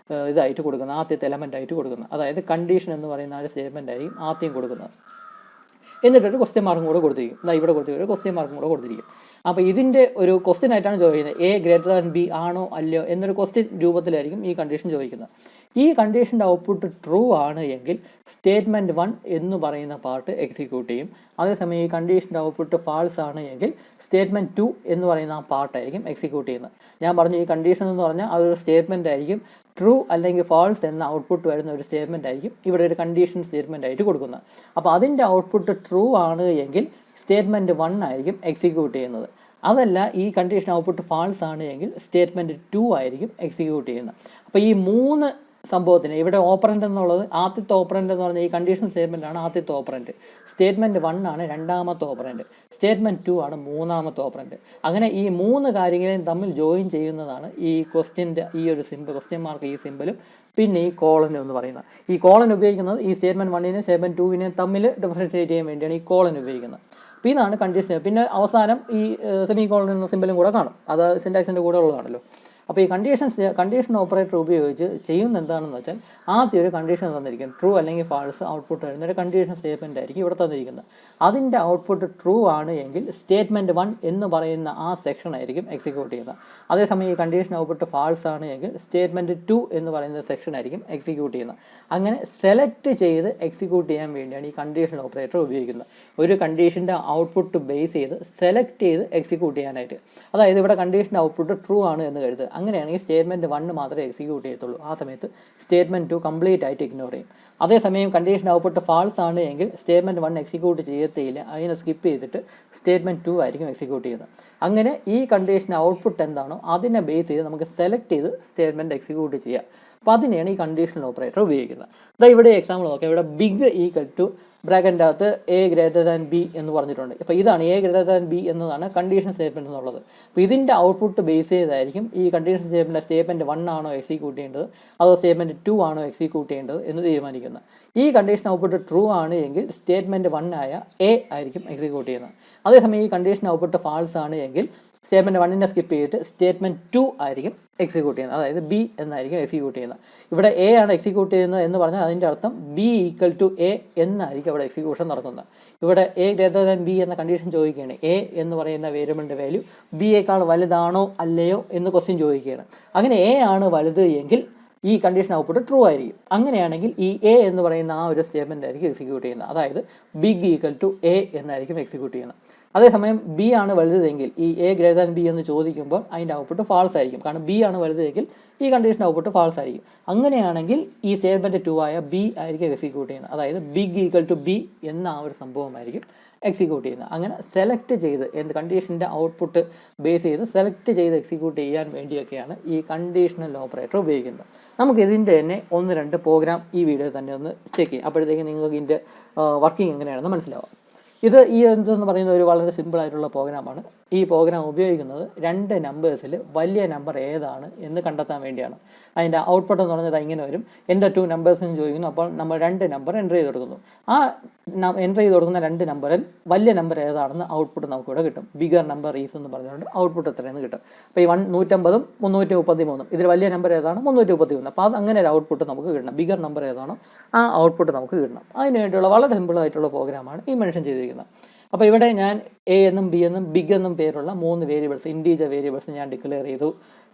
ഇതായിട്ട് കൊടുക്കുന്നത്, ആദ്യത്തെ എലമെൻ്റ് ആയിട്ട് കൊടുക്കുന്നത്. അതായത് കണ്ടീഷൻ എന്ന് പറയുന്ന ഒരു സ്റ്റേറ്റ്മെൻ്റ് ആയിരിക്കും ആദ്യം കൊടുക്കുന്നത്. എന്നിട്ടൊരു ക്വസ്റ്റ്യൻ മാർക്കും കൂടെ കൊടുത്തിരിക്കും. ഇവിടെ കൊടുത്തിരിക്കും, ഒരു ക്വസ്റ്റ്യൻ മാർക്കും കൂടെ കൊടുത്തിരിക്കും. അപ്പോൾ ഇതിൻ്റെ ഒരു ക്വസ്റ്റ്യൻ ആയിട്ടാണ് ചോദിക്കുന്നത്. A > B ആണോ അല്ലയോ എന്നൊരു ക്വസ്റ്റ്യൻ രൂപത്തിലായിരിക്കും ഈ കണ്ടീഷൻ ചോദിക്കുന്നത്. ഈ കണ്ടീഷൻ്റെ ഔട്ട്പുട്ട് ട്രൂ ആണ് എങ്കിൽ സ്റ്റേറ്റ്മെൻറ്റ് 1 എന്ന് പറയുന്ന പാർട്ട് എക്സിക്യൂട്ട് ചെയ്യും. അതേസമയം ഈ കണ്ടീഷൻ്റെ ഔട്ട്പുട്ട് ഫാൾസ് ആണ് എങ്കിൽ സ്റ്റേറ്റ്മെൻറ്റ് 2 എന്ന് പറയുന്ന ആ പാർട്ടായിരിക്കും എക്സിക്യൂട്ട് ചെയ്യുന്നത്. ഞാൻ പറഞ്ഞു ഈ കണ്ടീഷൻ എന്ന് പറഞ്ഞാൽ അതൊരു സ്റ്റേറ്റ്മെൻ്റ് ആയിരിക്കും. ട്രൂ അല്ലെങ്കിൽ ഫാൾസ് എന്ന ഔട്ട്പുട്ട് വരുന്ന ഒരു സ്റ്റേറ്റ്മെൻ്റ് ആയിരിക്കും ഇവിടെ ഒരു കണ്ടീഷൻ സ്റ്റേറ്റ്മെൻ്റ് ആയിട്ട് കൊടുക്കുന്നത്. അപ്പോൾ അതിൻ്റെ ഔട്ട്പുട്ട് ട്രൂ ആണ് എങ്കിൽ സ്റ്റേറ്റ്മെൻറ്റ് 1 ആയിരിക്കും എക്സിക്യൂട്ട് ചെയ്യുന്നത്. അതല്ല ഈ കണ്ടീഷൻ ഔട്ട്പുട്ട് ഫാൾസ് ആണ് എങ്കിൽ സ്റ്റേറ്റ്മെൻറ്റ് 2 ആയിരിക്കും എക്സിക്യൂട്ട് ചെയ്യുന്നത്. അപ്പോൾ ഈ 3 സംഭവത്തിന് ഇവിടെ ഓപ്പറൻ്റ് എന്നുള്ളത് ആദ്യത്തെ ഓപ്പറൻ്റ് എന്ന് പറഞ്ഞാൽ ഈ കണ്ടീഷൻ സ്റ്റേറ്റ്മെൻ്റ് ആണ് ആദ്യത്തെ ഓപ്പറൻ്റ്, സ്റ്റേറ്റ്മെൻറ്റ് 1 ആണ് രണ്ടാമത്തെ ഓപ്പറൻ്റ്, സ്റ്റേറ്റ്മെൻറ്റ് 2 ആണ് മൂന്നാമത്തെ ഓപ്പറൻ്റ്. അങ്ങനെ ഈ 3 കാര്യങ്ങളെയും തമ്മിൽ ജോയിൻ ചെയ്യുന്നതാണ് ഈ ക്വസ്റ്റ്യൻ്റെ ഈ ഒരു സിമ്പിൾ, ക്വസ്റ്റ്യൻ മാർക്ക് ഈ സിമ്പിളും പിന്നെ ഈ കോളൻ എന്ന് പറയുന്നത്. ഈ കോളൻ ഉപയോഗിക്കുന്നത് ഈ സ്റ്റേറ്റ്മെൻറ്റ് 1നെയും സ്റ്റേറ്റ്മെൻറ്റ് 2വിനെയും തമ്മിൽ ഡിഫറൻഷിയേറ്റ് ചെയ്യാൻ വേണ്ടിയാണ് ഈ കോളൻ ഉപയോഗിക്കുന്നത്. അപ്പോൾ ഇതാണ് കണ്ടീഷൻ. പിന്നെ അവസാനം ഈ സെമി കോളൻ എന്ന സിമ്പിളും കൂടെ കാണും, അത് സിൻടാക്സിൻ്റെ കൂടെ ഉള്ളതാണല്ലോ. അപ്പോൾ ഈ കണ്ടീഷൻ ഓപ്പറേറ്റർ ഉപയോഗിച്ച് ചെയ്യുന്ന എന്താണെന്ന് വെച്ചാൽ ആദ്യം ഒരു കണ്ടീഷൻ തന്നിരിക്കും, ട്രൂ അല്ലെങ്കിൽ ഫാൾസ് ഔട്ട്പുട്ട് വരുന്ന ഒരു കണ്ടീഷൻ സ്റ്റേറ്റ്മെൻ്റ് ആയിരിക്കും ഇവിടെ തന്നിരിക്കുന്നത്. അതിൻ്റെ ഔട്ട്പുട്ട് ട്രൂ ആണ് എങ്കിൽ സ്റ്റേറ്റ്മെൻറ്റ് 1 എന്ന് പറയുന്ന ആ സെക്ഷൻ ആയിരിക്കും എക്സിക്യൂട്ട് ചെയ്യുന്നത്. അതേസമയം ഈ കണ്ടീഷൻ ഔട്ട്പുട്ട് ഫാൾസ് ആണ് എങ്കിൽ സ്റ്റേറ്റ്മെൻറ്റ് 2 എന്ന് പറയുന്ന സെക്ഷൻ ആയിരിക്കും എക്സിക്യൂട്ട് ചെയ്യുന്നത്. അങ്ങനെ സെലക്ട് ചെയ്ത് എക്സിക്യൂട്ട് ചെയ്യാൻ വേണ്ടിയാണ് ഈ കണ്ടീഷൻ ഓപ്പറേറ്റർ ഉപയോഗിക്കുന്നത്. ഒരു കണ്ടീഷൻ്റെ ഔട്ട്പുട്ട് ബേസ് ചെയ്ത് സെലക്ട് ചെയ്ത് എക്സിക്യൂട്ട് ചെയ്യാനായിട്ട്. അതായത് ഇവിടെ കണ്ടീഷൻ്റെ ഔട്ട്പുട്ട് ട്രൂ ആണ് എന്ന് കരുതുക, അങ്ങനെയാണെങ്കിൽ സ്റ്റേറ്റ്മെൻറ്റ് 1 മാത്രമേ എക്സിക്യൂട്ട് ചെയ്യത്തുള്ളൂ. ആ സമയത്ത് സ്റ്റേറ്റ്മെൻറ്റ് 2 കംപ്ലീറ്റ് ആയിട്ട് ഇഗ്നോർ ചെയ്യും. അതേസമയം കണ്ടീഷൻ ഔട്ട്പുട്ട് ഫാൾസ് ആണ് എങ്കിൽ സ്റ്റേറ്റ്മെൻറ്റ് 1 എക്സിക്യൂട്ട് ചെയ്യത്തേയില്ല, അതിനെ സ്കിപ്പ് ചെയ്തിട്ട് സ്റ്റേറ്റ്മെൻറ്റ് 2 ആയിരിക്കും എക്സിക്യൂട്ട് ചെയ്യുന്നത്. അങ്ങനെ ഈ കണ്ടീഷൻ ഔട്ട്പുട്ട് എന്താണോ അതിനെ ബേസ് ചെയ്ത് നമുക്ക് സെലക്ട് ചെയ്ത് സ്റ്റേറ്റ്മെൻറ്റ് എക്സിക്യൂട്ട് ചെയ്യാം. അപ്പോൾ അതിനെയാണ് ഈ കണ്ടീഷണൽ ഓപ്പറേറ്റർ ഉപയോഗിക്കുന്നത്. അതായത് ഇവിടെ എക്സാമ്പിൾ നോക്കാം. ഇവിടെ ബിഗ് ഈക്വൽ ടു ബ്രാക്കറ്റിൻ്റെ അകത്ത് എ ഗ്രേറ്റർ ദാൻ ബി എന്ന് പറഞ്ഞിട്ടുണ്ട്. അപ്പോൾ ഇതാണ് എ ഗ്രേറ്റർ ദാൻ ബി എന്നതാണ് കണ്ടീഷൻ സ്റ്റേറ്റ്മെൻറ്റ് എന്നുള്ളത്. അപ്പോൾ ഇതിൻ്റെ ഔട്ട്പുട്ട് ബേസ് ചെയ്തായിരിക്കും ഈ കണ്ടീഷൻ സ്റ്റേറ്റ്മെൻറ്റ് 1 ആണോ എക്സിക്യൂട്ട് ചെയ്യേണ്ടത് അതോ സ്റ്റേറ്റ്മെൻറ്റ് 2 ആണോ എക്സിക്യൂട്ട് ചെയ്യേണ്ടത് എന്ന് തീരുമാനിക്കുന്നത്. ഈ കണ്ടീഷൻ ഔട്ട്പുട്ട് ട്രൂ ആണ് എങ്കിൽ സ്റ്റേറ്റ്മെൻറ്റ് 1 ആയ എ ആയിരിക്കും എക്സിക്യൂട്ട് ചെയ്യുന്നത്. അതേസമയം ഈ കണ്ടീഷൻ ഔട്ട്പുട്ട് ഫാൾസ് ആണ് എങ്കിൽ സ്റ്റേറ്റ്മെൻറ്റ് 1 സ്കിപ്പ് ചെയ്തിട്ട് സ്റ്റേറ്റ്മെൻറ്റ് 2 ആയിരിക്കും എക്സിക്യൂട്ട് ചെയ്യുന്നത്, അതായത് ബി എന്നായിരിക്കും എക്സിക്യൂട്ട് ചെയ്യുന്നത്. ഇവിടെ എ ആണ് എക്സിക്യൂട്ട് ചെയ്യുന്നത് എന്ന് പറഞ്ഞാൽ അതിൻ്റെ അർത്ഥം ബി ഈക്വൽ ടു എ എന്നായിരിക്കും അവിടെ എക്സിക്യൂഷൻ നടക്കുന്നത്. ഇവിടെ എ ഗ്രേറ്റർ ദാൻ ബി എന്ന കണ്ടീഷൻ ചോദിക്കുകയാണ്. എ എന്ന് പറയുന്ന വേരിയബിളിൻ്റെ വാല്യൂ ബിയേക്കാൾ വലുതാണോ അല്ലയോ എന്ന് ക്വസ്റ്റ്യൻ ചോദിക്കുകയാണ്. അങ്ങനെ എ ആണ് വലുത് എങ്കിൽ ഈ കണ്ടീഷൻ ഔട്ട്പുട്ട് ട്രൂ ആയിരിക്കും. അങ്ങനെയാണെങ്കിൽ ഈ എ എന്ന് പറയുന്ന ആ ഒരു സ്റ്റേറ്റ്മെൻ്റ് ആയിരിക്കും എക്സിക്യൂട്ട് ചെയ്യുന്നത്, അതായത് ബിഗ് ഈക്വൽ ടു എ എന്നായിരിക്കും എക്സിക്യൂട്ട് ചെയ്യുന്നത്. അതേസമയം ബി ആണ് വലുതെങ്കിൽ ഈ എ ഗ്രേറ്റർ ദാൻ ബി എന്ന് ചോദിക്കുമ്പോൾ അതിൻ്റെ ഔട്ട്പുട്ട് ഫാൾസ് ആയിരിക്കും. കാരണം ബി ആണ് വലുതെങ്കിൽ ഈ കണ്ടീഷൻ ഔട്ട്പുട്ട് ഫാൾസ് ആയിരിക്കും. അങ്ങനെയാണെങ്കിൽ ഈ സ്റ്റേറ്റ്മെൻറ്റ് 2 ആയ ബി ആയിരിക്കും എക്സിക്യൂട്ട് ചെയ്യുന്നത്, അതായത് ബിഗ് ഈക്വൽ ടു ബി എന്ന ആ ഒരു സംഭവമായിരിക്കും എക്സിക്യൂട്ട് ചെയ്യുന്നത്. അങ്ങനെ സെലക്ട് ചെയ്ത് കണ്ടീഷൻ്റെ ഔട്ട്പുട്ട് ബേസ് ചെയ്ത് സെലക്ട് ചെയ്ത് എക്സിക്യൂട്ട് ചെയ്യാൻ വേണ്ടിയൊക്കെയാണ് ഈ കണ്ടീഷണൽ ഓപ്പറേറ്റർ ഉപയോഗിക്കുന്നത്. നമുക്ക് ഇതിൻ്റെ തന്നെ 1-2 പ്രോഗ്രാം ഈ വീഡിയോ തന്നെ ഒന്ന് ചെക്ക് ചെയ്യാം. അപ്പോഴത്തേക്ക് നിങ്ങൾക്ക് ഇതിൻ്റെ വർക്കിംഗ് എങ്ങനെയാണെന്ന് മനസ്സിലാവാം. ഈ എന്തെന്ന് പറയുന്നത് ഒരു വളരെ സിമ്പിളായിട്ടുള്ള പ്രോഗ്രാമാണ്. ഈ പ്രോഗ്രാം ഉപയോഗിക്കുന്നത് 2 നമ്പേഴ്സിൽ വലിയ നമ്പർ ഏതാണ് എന്ന് കണ്ടെത്താൻ വേണ്ടിയാണ്. അതിൻ്റെ ഔട്ട്പുട്ട് എന്ന് പറഞ്ഞത് ഇങ്ങനെ വരും. എൻ്റെ 2 നമ്പേഴ്സ് എന്ന് ചോദിക്കുന്നു. അപ്പോൾ നമ്മൾ 2 നമ്പർ എൻ്റർ ചെയ്ത് കൊടുക്കുന്നു. ആ എൻ്റർ ചെയ്ത് കൊടുക്കുന്ന 2 നമ്പറിൽ വലിയ നമ്പർ ഏതാണെന്ന് ഔട്ട്പുട്ട് നമുക്കിവിടെ കിട്ടും. ബിഗർ നമ്പർ ഈസ് എന്ന് പറഞ്ഞുകൊണ്ട് ഔട്ട്പുട്ട് എത്രയെന്ന് കിട്ടും. അപ്പോൾ ഈ 150ഉം 333 ഇതിൽ വലിയ നമ്പർ ഏതാണ് 333. അപ്പോൾ അത് അങ്ങനെ ഒരു ഔട്ട്പുട്ട് നമുക്ക് കിട്ടണം. ബിഗർ നമ്പർ ഏതാണോ ആ ഔട്ട്പുട്ട് നമുക്ക് കിട്ടണം. അതിന് വേണ്ടിയുള്ള വളരെ സിമ്പിളായിട്ടുള്ള പ്രോഗ്രാമാണ് ഈ മെൻഷൻ ചെയ്തിരിക്കുന്നത്. അപ്പോൾ ഇവിടെ ഞാൻ എ എന്നും ബി എന്നും ബിഗ് എന്നും പേരുള്ള 3 വേരിയബിൾസ് ഇൻറ്റീജർ വേരിയബിൾസ് ഞാൻ ഡിക്ലെയർ ചെയ്തു.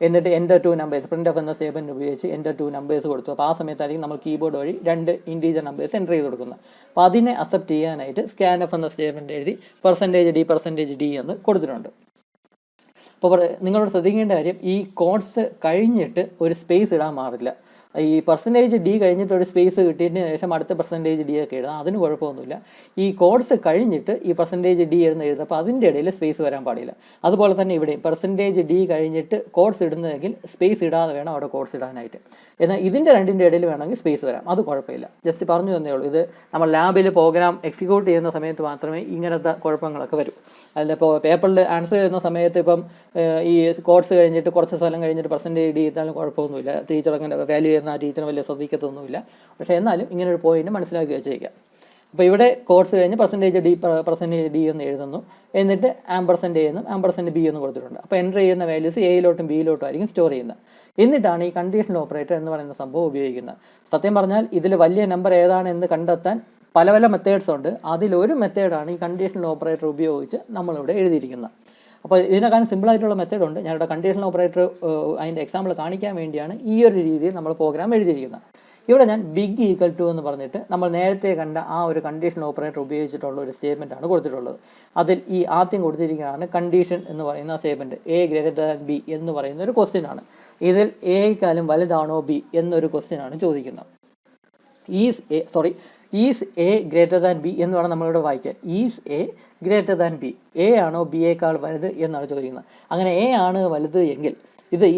എന്നിട്ട് എൻ്റെ 2 നമ്പേഴ്സ് പ്രിൻ്റ് ഓഫ് എന്ന സ്റ്റേറ്റ്മെൻറ്റ് ഉപയോഗിച്ച് എൻ്റെ 2 നമ്പേഴ്സ് കൊടുത്തു. അപ്പോൾ ആ സമയത്തായിരിക്കും നമ്മൾ കീബോർഡ് വഴി 2 ഇൻറ്റീജർ നമ്പേഴ്സ് എൻ്റർ ചെയ്ത് കൊടുക്കുന്നത്. അപ്പോൾ അതിനെ അക്സെപ്റ്റ് ചെയ്യാനായിട്ട് സ്കാൻ ഓഫ് എന്ന സ്റ്റേറ്റ്മെൻറ്റ് എഴുതി %d എന്ന് കൊടുത്തിട്ടുണ്ട്. അപ്പോൾ നിങ്ങളോട് ശ്രദ്ധിക്കേണ്ട കാര്യം, ഈ കോഡ്സ് കഴിഞ്ഞിട്ട് ഒരു സ്പേസ് ഇടാൻ മാറില്ല. ഈ %d കഴിഞ്ഞിട്ട് ഒരു സ്പേസ് കിട്ടിയതിന് ശേഷം അടുത്ത %d ഒക്കെ എഴുതാം, അതിന് കുഴപ്പമൊന്നുമില്ല. ഈ കോഡ്സ് കഴിഞ്ഞിട്ട് ഈ %d എന്ന് എഴുതുമ്പോൾ അതിൻ്റെ ഇടയിൽ സ്പേസ് വരാൻ പാടില്ല. അതുപോലെ തന്നെ ഇവിടെയും %d കഴിഞ്ഞിട്ട് കോഡ്സ് ഇടുന്നതെങ്കിൽ സ്പേസ് ഇടാതെ വേണം അവിടെ കോഡ്സ് ഇടാനായിട്ട്. എന്നാൽ ഇതിൻ്റെ രണ്ടിൻ്റെ ഇടയിൽ വേണമെങ്കിൽ സ്പേസ് വരാം, അത് കുഴപ്പമില്ല. ജസ്റ്റ് പറഞ്ഞു തന്നേ ഉള്ളൂ. ഇത് നമ്മൾ ലാബിൽ പ്രോഗ്രാം എക്സിക്യൂട്ട് ചെയ്യുന്ന സമയത്ത് മാത്രമേ ഇങ്ങനത്തെ കുഴപ്പങ്ങളൊക്കെ വരും. അതിലിപ്പോൾ പേപ്പറിൽ ആൻസർ ചെയ്യുന്ന സമയത്ത് ഇപ്പം ഈ കോഡ്സ് കഴിഞ്ഞിട്ട് കുറച്ച് സ്ഥലം കഴിഞ്ഞിട്ട് %d ചെയ്താലും കുഴപ്പമൊന്നുമില്ല. ടീച്ചർ അങ്ങനെ വാല്യൂ ചെയ്യുന്ന ആ ടീച്ചർ വലിയ ശ്രദ്ധിക്കത്തൊന്നുമില്ല. പക്ഷേ എന്നാലും ഇങ്ങനൊരു പോയിന്റ് മനസ്സിലാക്കി വെച്ചേക്കാം. അപ്പോൾ ഇവിടെ കോഡ്സ് കഴിഞ്ഞ് %d എന്ന് എഴുതുന്നു. എന്നിട്ട് %a എന്നും %b എന്ന് കൊടുത്തിട്ടുണ്ട്. അപ്പോൾ എൻ്റർ ചെയ്യുന്ന വാല്യൂസ് എയിലോട്ടും ബിയിലോട്ടും ആയിരിക്കും സ്റ്റോർ ചെയ്യുന്നത്. എന്നിട്ടാണ് ഈ കണ്ടീഷണൽ ഓപ്പറേറ്റർ എന്ന് പറയുന്ന സംഭവം ഉപയോഗിക്കുന്നത്. സത്യം പറഞ്ഞാൽ ഇതിൽ വലിയ നമ്പർ ഏതാണ് എന്ന് കണ്ടെത്താൻ പല മെത്തേഡ്സ് ഉണ്ട്. അതിലൊരു മെത്തേഡാണ് ഈ കണ്ടീഷണൽ ഓപ്പറേറ്റർ ഉപയോഗിച്ച് നമ്മളിവിടെ എഴുതിയിരിക്കുന്നത്. അപ്പോൾ ഇതിനേക്കാളും സിമ്പിളായിട്ടുള്ള മെത്തേഡ് ഉണ്ട്. ഞാനിവിടെ കണ്ടീഷണൽ ഓപ്പറേറ്റർ അതിൻ്റെ എക്സാമ്പിൾ കാണിക്കാൻ വേണ്ടിയാണ് ഈ ഒരു രീതിയിൽ നമ്മൾ പ്രോഗ്രാം എഴുതിയിരിക്കുന്നത്. ഇവിടെ ഞാൻ ബിഗ് ഈക്വൽ ടു എന്ന് പറഞ്ഞിട്ട് നമ്മൾ നേരത്തെ കണ്ട ആ ഒരു കണ്ടീഷണൽ ഓപ്പറേറ്റർ ഉപയോഗിച്ചിട്ടുള്ള ഒരു സ്റ്റേറ്റ്മെൻറ്റാണ് കൊടുത്തിട്ടുള്ളത്. അതിൽ ഈ ആദ്യം കൊടുത്തിരിക്കുന്നതാണ് കണ്ടീഷൻ എന്ന് പറയുന്ന statement. A greater than B എന്ന് പറയുന്ന ഒരു ക്വസ്റ്റ്യൻ ആണ്. ഇതിൽ എക്കാളും വലുതാണോ ബി എന്നൊരു ക്വസ്റ്റ്യൻ ആണ് ചോദിക്കുന്നത്. Is A greater than B എന്ന് വേണം നമ്മളിവിടെ വായിക്കാൻ. Is A greater than B, A ആണോ ബിയേക്കാൾ വലുത് എന്നാണ് ചോദിക്കുന്നത്. അങ്ങനെ എ ആണ് വലുത് എങ്കിൽ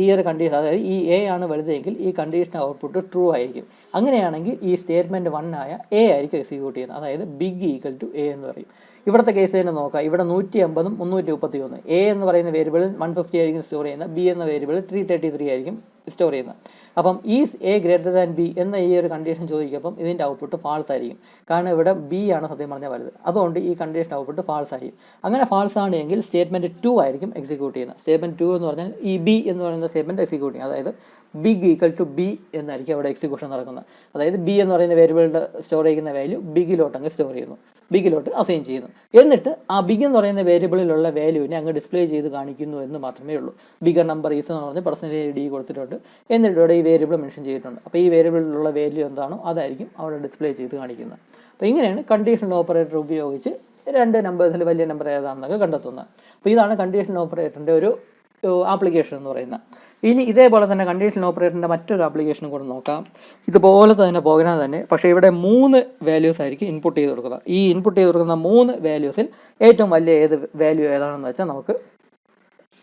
ഈ ഒരു കണ്ടീഷൻ, അതായത് ഈ എ ആണ് വലുതെങ്കിൽ ഈ കണ്ടീഷൻ ഔട്ട്പുട്ട് ട്രൂ ആയിരിക്കും. അങ്ങനെയാണെങ്കിൽ ഈ സ്റ്റേറ്റ്മെൻറ്റ് 1 ആയ എ ആയിരിക്കും എക്സിക്യൂട്ട് ചെയ്യുന്നത്, അതായത് ബിഗ് ഈക്വൽ ടു എ എന്ന് പറയും. ഇവിടുത്തെ കേസ് തന്നെ നോക്കാം. ഇവിടെ 150ഉം 331. എ എന്ന് പറയുന്ന വേരിയബിളിൽ 150 ആയിരിക്കും സ്റ്റോർ ചെയ്യുന്നത്, ബി എന്ന വേരിയബിളിൽ 333 ആയിരിക്കും സ്റ്റോർ ചെയ്യുന്നത്. അപ്പം is A greater than B എന്ന ഈ ഒരു കണ്ടീഷൻ ചോദിക്കുമ്പം ഇതിൻ്റെ ഔട്ട്പുട്ട് ഫാൾസ് ആയിരിക്കും. കാരണം ഇവിടെ ബി ആണ് സത്യം പറഞ്ഞാൽ വലുത്. അതുകൊണ്ട് ഈ കണ്ടീഷൻ ഔട്ട്പുട്ട് ഫാൾസ് ആയിരിക്കും. അങ്ങനെ ഫാൾസ് ആണെങ്കിൽ സ്റ്റേറ്റ്മെൻറ്റ് 2 ആയിരിക്കും എക്സിക്യൂട്ട് ചെയ്യുന്നത്. സ്റ്റേറ്റ്മെൻറ്റ് 2 എന്ന് പറഞ്ഞാൽ ഈ ബി എന്ന് പറയുന്ന സ്റ്റേറ്റ്മെൻറ്റ് എക്സിക്യൂട്ട് ചെയ്യും. അതായത് ബിഗ് ഈക്വൽ ടു ബി എന്നായിരിക്കും അവിടെ എക്സിക്യൂഷൻ നടക്കുന്നത്. അതായത് ബി എന്ന് പറയുന്ന വേരിയബിളിൻ്റെ സ്റ്റോർ ചെയ്യുന്ന വാല്യൂ ബിഗിലോട്ട് അങ്ങ് സ്റ്റോർ ചെയ്യുന്നു, ബിഗിലോട്ട് അസൈൻ ചെയ്യുന്നു. എന്നിട്ട് ആ ബിഗ് എന്ന് പറയുന്ന വേരിയബിളിലുള്ള വാല്യൂവിനെ അങ്ങ് ഡിസ്പ്ലേ ചെയ്ത് കാണിക്കുന്നു എന്ന് മാത്രമേ ഉള്ളൂ. ബിഗർ നമ്പർ ഈസ് എന്ന് പറഞ്ഞ് %d കൊടുത്തിട്ടുണ്ട്. എന്നിട്ട് ഇവിടെ ഈ വേരിയബിൾ മെൻഷൻ ചെയ്തിട്ടുണ്ട്. അപ്പോൾ ഈ വേരിയബിളിലുള്ള വാല്യൂ എന്താണോ അതായിരിക്കും അവിടെ ഡിസ്പ്ലേ ചെയ്ത് കാണിക്കുന്നത്. അപ്പോൾ ഇങ്ങനെയാണ് കണ്ടീഷണൽ ഓപ്പറേറ്റർ ഉപയോഗിച്ച് 2 നമ്പേഴ്സിൽ വലിയ നമ്പർ ഏതാണെന്നൊക്കെ കണ്ടെത്തുന്നത്. അപ്പോൾ ഇതാണ് കണ്ടീഷണൽ ഓപ്പറേറ്ററിൻ്റെ ഒരു ആപ്ലിക്കേഷൻ എന്ന് പറയുന്നത്. ഇനി ഇതേപോലെ തന്നെ കണ്ടീഷണൽ ഓപ്പറേറ്ററിൻ്റെ മറ്റൊരു ആപ്ലിക്കേഷൻ കൂടെ നോക്കാം. ഇതുപോലെ തന്നെ പ്രോഗ്രാം തന്നെ, പക്ഷേ ഇവിടെ 3 വാല്യൂസ് ആയിരിക്കും ഇൻപുട്ട് ചെയ്ത് കൊടുക്കുന്നത്. ഈ ഇൻപുട്ട് ചെയ്ത് കൊടുക്കുന്ന 3 വാല്യൂസിൽ ഏറ്റവും വലിയ വാല്യൂ ഏതാണെന്ന് വെച്ചാൽ നമുക്ക്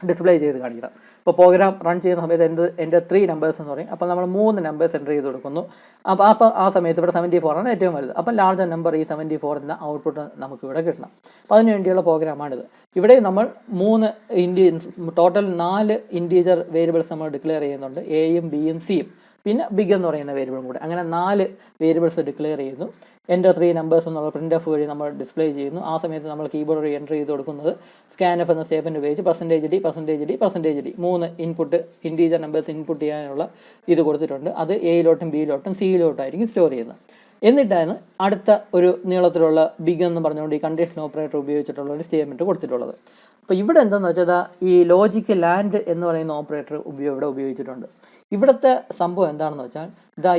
ഡിസ്പ്ലേ ചെയ്ത് കാണിക്കണം. ഇപ്പോൾ പ്രോഗ്രാം റൺ ചെയ്യുന്ന സമയത്ത് എൻ്റെ 3 നമ്പേഴ്സ് എന്ന് പറയും. അപ്പോൾ നമ്മൾ 3 നമ്പേഴ്സ് എൻ്റർ ചെയ്ത് കൊടുക്കുന്നു. അപ്പോൾ ആ സമയത്ത് ഇവിടെ 74 ആണ് ഏറ്റവും വലുത്. അപ്പോൾ ലാർജർ നമ്പർ ഈ 74 എന്ന ഔട്ട്പുട്ട് നമുക്കിവിടെ കിട്ടണം. അപ്പോൾ അതിന് വേണ്ടിയുള്ള പ്രോഗ്രാമാണിത്. ഇവിടെ നമ്മൾ 3 ടോട്ടൽ 4 ഇൻറ്റീജർ വേരിയബിൾസ് നമ്മൾ ഡിക്ലെയർ ചെയ്യുന്നുണ്ട്. എയും ബിയും സിയും പിന്നെ ബിഗ് എന്ന് പറയുന്ന വേരിയബിളും കൂടെ. അങ്ങനെ 4 വേരിയബിൾസ് ഡിക്ലെയർ ചെയ്യുന്നു. എൻ്റെ 3 നമ്പേഴ്സ് എന്നുള്ള പ്രിൻ്റ് എഫ് വഴി നമ്മൾ ഡിസ്പ്ലേ ചെയ്യുന്നു. ആ സമയത്ത് നമ്മൾ കീബോർഡ് വഴി എൻ്റർ ചെയ്ത് കൊടുക്കുന്നത് സ്കാൻ എഫ് എന്ന സ്റ്റേറ്റ്മെൻറ്റ് ഉപയോഗിച്ച് %d 3 input integer numbers input ചെയ്യാനുള്ള ഇത് കൊടുത്തിട്ടുണ്ട്. അത് എയിലോട്ടും ബിയിലോട്ടും സിയിലോട്ടായിരിക്കും സ്റ്റോർ ചെയ്യുന്നത്. എന്നിട്ടാണ് അടുത്ത ഒരു നീളത്തിലുള്ള ബിഗ് എന്ന് പറഞ്ഞുകൊണ്ട് ഈ കണ്ടീഷൻ ഓപ്പറേറ്റർ ഉപയോഗിച്ചിട്ടുള്ള ഒരു സ്റ്റേറ്റ്മെൻറ്റ് കൊടുത്തിട്ടുള്ളത്. അപ്പോൾ ഇവിടെ എന്താണെന്ന് വെച്ചാൽ ഈ ലോജിക്കൽ ആൻഡ് എന്ന് പറയുന്ന ഓപ്പറേറ്റർ ഇവിടെ ഉപയോഗിച്ചിട്ടുണ്ട്. ഇവിടുത്തെ സംഭവം എന്താണെന്ന് വെച്ചാൽ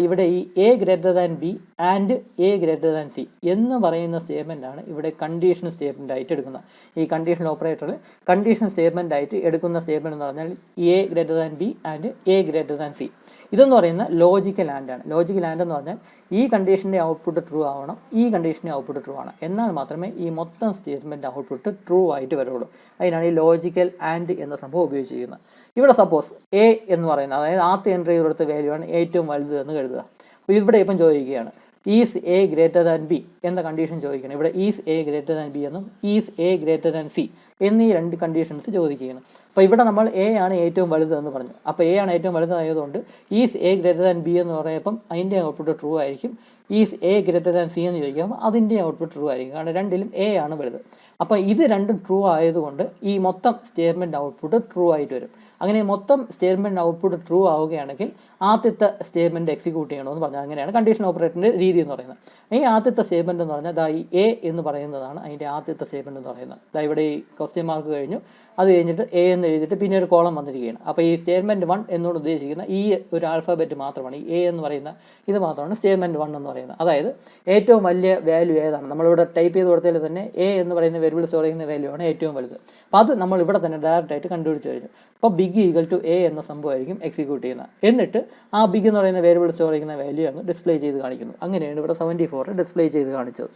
ഇവിടെ ഈ A greater than B and A greater than C എന്ന് പറയുന്ന സ്റ്റേറ്റ്മെൻറ്റാണ് ഇവിടെ കണ്ടീഷൻ സ്റ്റേറ്റ്മെൻ്റ് ആയിട്ട് എടുക്കുന്നത്. ഈ കണ്ടീഷൻ ഓപ്പറേറ്ററിൽ കണ്ടീഷൻ സ്റ്റേറ്റ്മെൻ്റ് ആയിട്ട് എടുക്കുന്ന സ്റ്റേറ്റ്മെൻറ്റ് എന്ന് പറഞ്ഞാൽ A greater than B and A greater than C. ഇതെന്ന് പറയുന്ന ലോജിക്കൽ ആൻഡ് ആണ്. ലോജിക്കൽ ആൻഡ് എന്ന് പറഞ്ഞാൽ ഈ കണ്ടീഷൻ്റെ ഔട്ട്പുട്ട് ട്രൂ ആവണം, ഈ കണ്ടീഷൻ്റെ ഔട്ട്പുട്ട് ട്രൂ ആണ്, എന്നാൽ മാത്രമേ ഈ മൊത്തം സ്റ്റേറ്റ്മെൻറ്റ് ഔട്ട്പുട്ട് ട്രൂ ആയിട്ട് വരുള്ളൂ. അതിനാണ് ഈ ലോജിക്കൽ ആൻഡ് എന്ന സംഭവം ഉപയോഗിച്ചിരിക്കുന്നത്. ഇവിടെ സപ്പോസ് എ എന്ന് പറയുന്നത്, അതായത് ആദ്യത്തെ എൻ്റർ ചെയ്ത് കൊടുത്ത വാല്യൂ ആണ് ഏറ്റവും വലുത് എന്ന് കരുതുക. അപ്പോൾ ഇവിടെ ഇപ്പം ചോദിക്കുകയാണ് is A greater than B എന്ന കണ്ടീഷൻ ചോദിക്കണം. ഇവിടെ is A greater than B എന്നും is A greater than C എന്നീ 2 കണ്ടീഷൻസ് ചോദിക്കുകയാണ്. അപ്പോൾ ഇവിടെ നമ്മൾ എ ആണ് ഏറ്റവും വലുത് എന്ന് പറഞ്ഞു. അപ്പോൾ എ ആണ് ഏറ്റവും വലുതായതുകൊണ്ട് is A greater than B എന്ന് പറയുമ്പം അതിൻ്റെ ഔട്ട്പുട്ട് ട്രൂ ആയിരിക്കും. Is A greater than C എന്ന് ചോദിക്കുമ്പോൾ അതിൻ്റെ ഔട്ട്പുട്ട് ട്രൂ ആയിരിക്കും. കാരണം രണ്ടിലും എ ആണ് വലുത്. അപ്പോൾ ഇത് രണ്ടും ട്രൂ ആയതുകൊണ്ട് ഈ മൊത്തം സ്റ്റേറ്റ്മെൻറ്റ് ഔട്ട്പുട്ട് ട്രൂ ആയിട്ട് വരും. അങ്ങനെ മൊത്തം സ്റ്റേറ്റ്മെൻറ്റ് ഔട്ട്പുട്ട് ട്രൂ ആവുകയാണെങ്കിൽ ആദ്യത്തെ സ്റ്റേറ്റ്മെൻറ്റ് എക്സിക്യൂട്ട് ചെയ്യണമെന്ന് പറഞ്ഞാൽ അങ്ങനെയാണ് കണ്ടീഷൻ ഓപ്പറേറ്ററിൻ്റെ രീതി എന്ന് പറയുന്നത്. ഈ ആദ്യത്തെ സ്റ്റേറ്റ്മെൻറ്റ് എന്ന് പറഞ്ഞാൽ ഈ എ എന്ന് പറയുന്നതാണ് അതിൻ്റെ ആദ്യത്തെ സ്റ്റേറ്റ്മെൻറ്റ് എന്ന് പറയുന്നത്. ഇവിടെ ഈ ക്വസ്റ്റ്യൻ മാർക്ക് കഴിഞ്ഞു, അത് കഴിഞ്ഞിട്ട് എ എന്ന് എഴുതിയിട്ട് പിന്നെ ഒരു കോളം വന്നിരിക്കുകയാണ്. അപ്പോൾ ഈ സ്റ്റേറ്റ്മെൻറ്റ് 1 എന്നോട് ഉദ്ദേശിക്കുന്ന ഈ ഒരു ആൽഫബറ്റ് മാത്രമാണ്, ഈ എ എന്ന് പറയുന്ന ഇത് മാത്രമാണ് സ്റ്റേറ്റ്മെൻറ്റ് 1 എന്ന് പറയുന്നത്. അതായത് ഏറ്റവും വലിയ വാല്യൂ ഏതാണ്, നമ്മളിവിടെ ടൈപ്പ് ചെയ്ത് കൊടുത്തതിൽ തന്നെ എ എന്ന് പറയുന്ന വേരിയബിൾ സ്റ്റോർ ചെയ്യുന്ന വാല്യൂ ആണ് ഏറ്റവും വലുത്. അപ്പോൾ അത് നമ്മൾ ഇവിടെ തന്നെ ഡയറക്റ്റായിട്ട് കണ്ടുപിടിച്ച് കഴിഞ്ഞു. അപ്പോൾ ബിഗ് ഈക്വൽ ടു എ എന്ന സംഭവമായിരിക്കും എക്സിക്യൂട്ട് ചെയ്യുന്നത്. എന്നിട്ട് ആ ബിഗ് എന്ന് പറയുന്ന വേരിയബിൾ സ്റ്റോർ ചെയ്യുന്ന വാല്യൂ അങ്ങ് ഡിസ്പ്ലേ ചെയ്ത് കാണിക്കുന്നു. അങ്ങനെയാണ് ഇവിടെ 74 ഡിസ്പ്ലേ ചെയ്ത് കാണിച്ചത്.